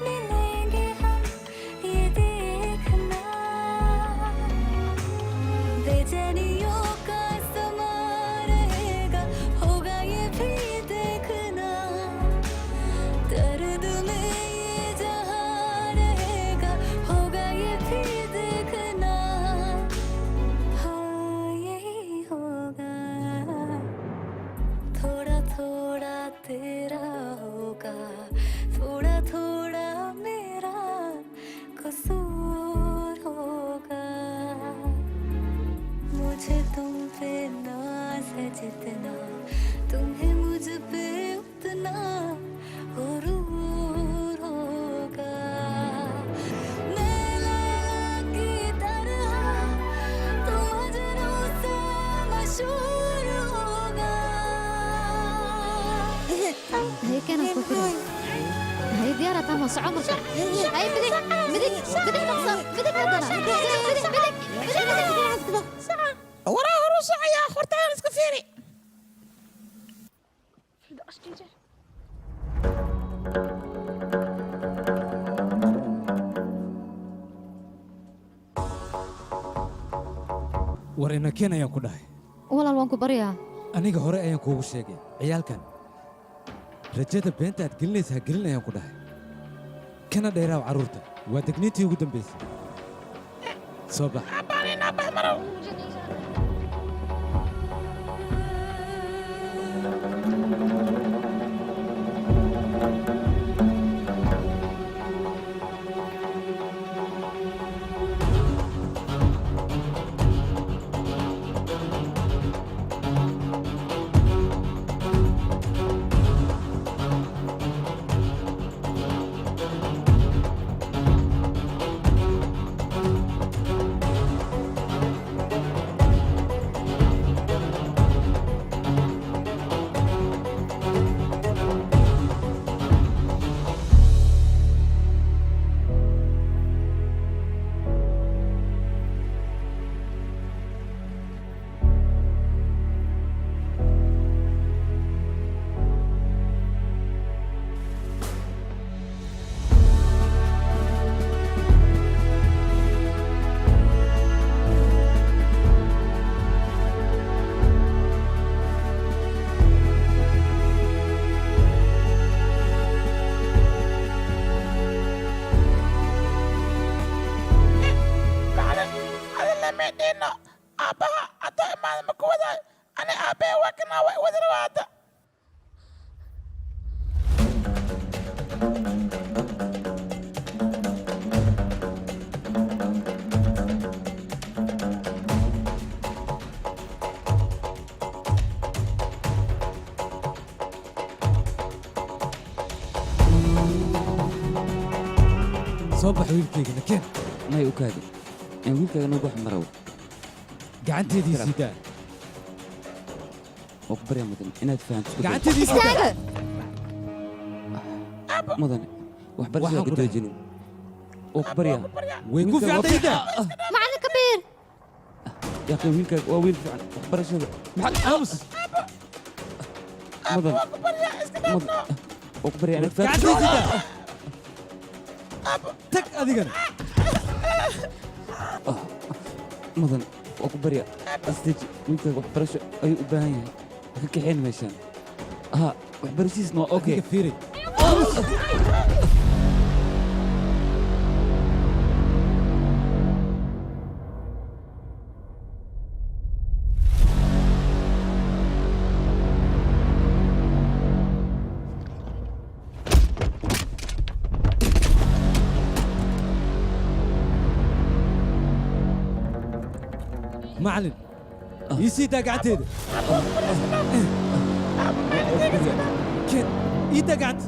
मिलेंगे हम ये देखना बेचैनियों का समा रहेगा होगा ये भी देखना दर्द में ये जहां रहेगा होगा ये भी देखना हाँ यही होगा थोड़ा थोड़ा तेरा होगा थोड़ा थोड़ा मेरा कसूर होगा मुझे तुम पे नाज है जितना तुम्हें मुझ पे उतना गुरूर होगा मैं लैला की तरह तुम मजनू सा मशहूर होगा هي كانت فكرة هي ديارة تامة عمرك هي بدك تقصر بدك هدنا بدك وراه روسع يا خورتان اسكو فيري war ina keen ayaan ku dhahay walaal waan ku baryaa aniga hore ayaan kuugu sheegay ciyaalkan rajada beenta aad gelinaysa ha gelin ayaan ku dhahay kana dheeraaw carruurta waa degniintii ugu dambaysay soo bax soo bax wiilkayga nakeen may u kaadi in wiilkaaga nagu wax marow gacanteedii siidaa oo ku barya mudan inaad fahanto gacanteedii siidaa mudane waxbarashada ka joojinin oo ku barya way ku fiicantayda macallin kabiir يا أخي ويلك ويل فعلا برشة محل أمس مضن وكبر يعني قاعد تك أذيقنا مضن وكبر يا أستيج ويلك برشة أي أباهي هيك حين مشان ها برشة اسمه أوكي كفيري معلن يسيدا قعدت كن يدا قعدت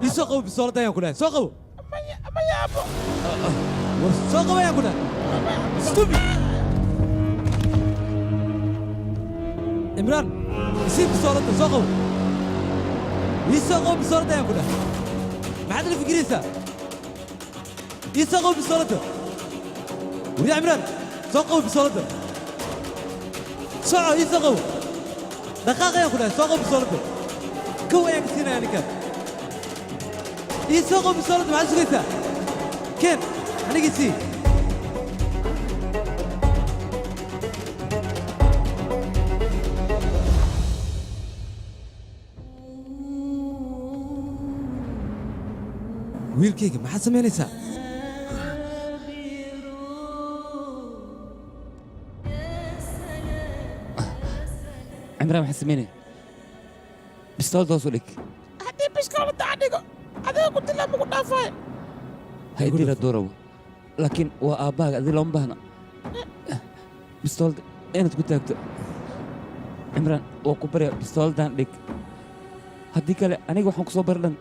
يسوقوا بصورة يا كلها سوقوا سوقوا يا كلها ستوبي عمران يسيب بصورة سوقوا يسوقوا بصورة يا كلها ما عاد في جريسة يسوقوا بصورته ويا عمران سوقوا بصورته ساعة يسقوا دقائق يا أخونا ساقوا بصورته كوا يا كسينا يعني كان يسقوا بصورته مع الشريطة كيف أنا قسي ويل كيك ما حد سمعني سا عمران محسميني بستول توصلك هدي بسكولة تعديكو هذا قلت له ما كنت أفاي هيدي له دورو لكن وآباك هذه لهم بهنا بستول أين تقول تاكتو عمران وكبريا بستول دان لك هديك أنا وحنك صبر لن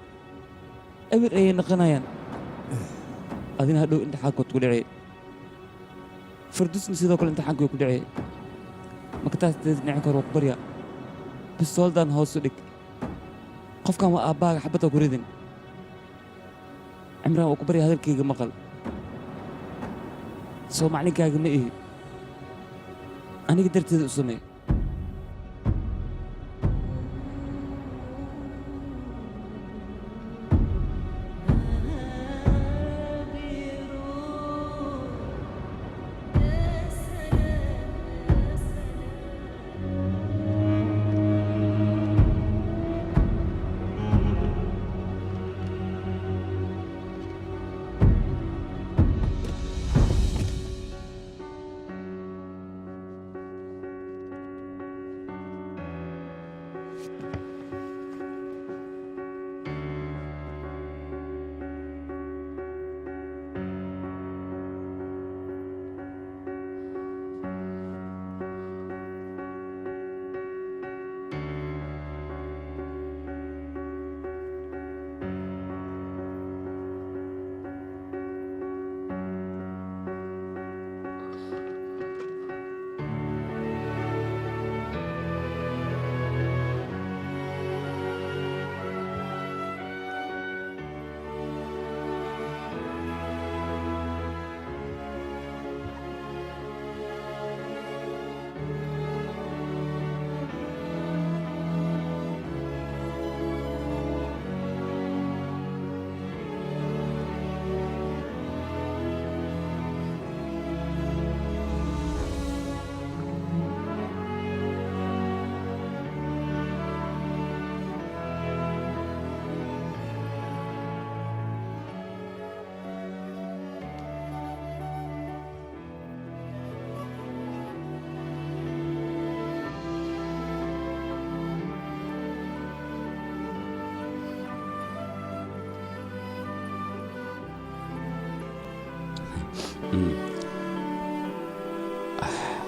أبر أي نقنايان أذين هدو أنت حاكو تقول عي فردوس نسيدو كل أنت حاكو يقول عي ما كنت نعكر وكبريا بستول دان هوسو لك قف كان وآباك حبته كريدن عمران وكبريا هذا الكيغ مقل سو معني كاغ ما إيه أنا قدرت أسمي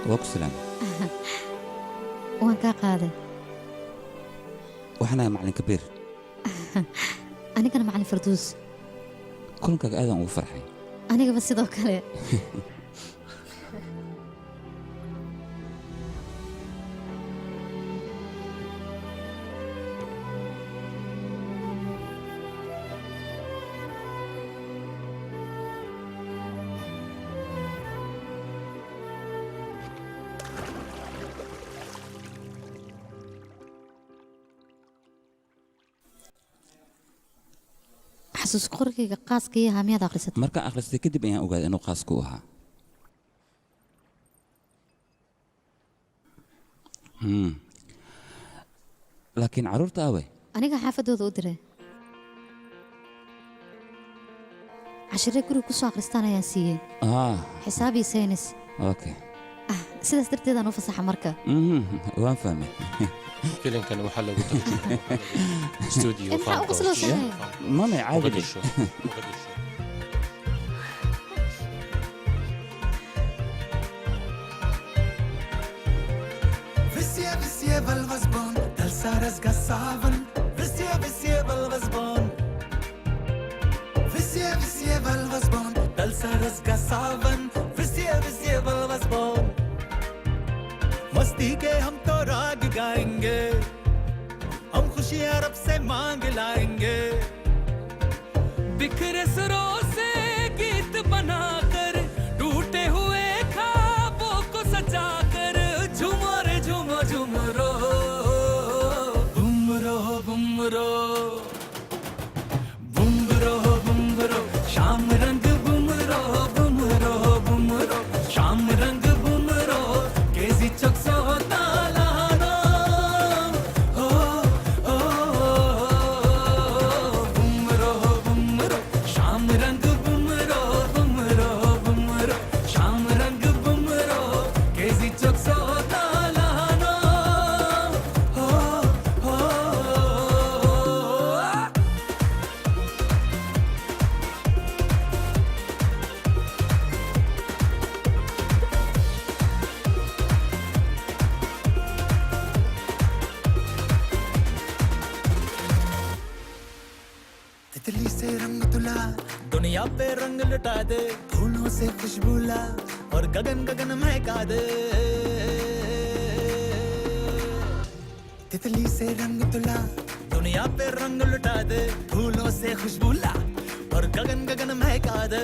واكو سلام وان كا قاده وحنا معلن كبير أنا كان معلم فردوس كلنك آدم وفرحي anigaba sidoo kale xasuus qorkayga qaaska iyo miyaad akhrisatay markaan akhristay kadib ayaan ogaaday inuu qaas ku ahaa laakiin carruurta awey aniga xaafadooda u diray cashire guriga kusoo akhristaan ayaan siiyey xisaab iyo saynis okay sidaas darteedaan u fasaxa marka waan fahmay filimkan waxaa lagu tarjumay studio maxaa u qoslaysaa mama caadi Visje valvasbon, dalsaras gasavan. Visje valvasbon. Visje valvasbon, dalsaras gasavan. Visje valvasbon. मस्ती के हम तो राग गाएंगे, हम खुशियाँ रब से मांग लाएंगे। बिखरे सुरों से गीत बनाकर टूटे हुए ख्वाबों को सजाकर झूमो रे झूमो झूमरो बुमरो बुमरो बुमरो बुमरो शाम रंग बुमरो बुमरो बुमरो शाम रंग बुमरो केजी चक्सो तालानो हो हो बुमरो बुमरो शाम रंग बुमरो बुमरो बुमरो शाम रंग बुमरो केजी चक्सो तालानो हो हो तितली से रंग तुला दुनिया पे रंग लुटा दे फूलों से खुशबू ला और गगन गगन महका दे तितली से रंग तुला दुनिया पे रंग लुटा दे फूलों से खुशबू ला और गगन गगन महका दे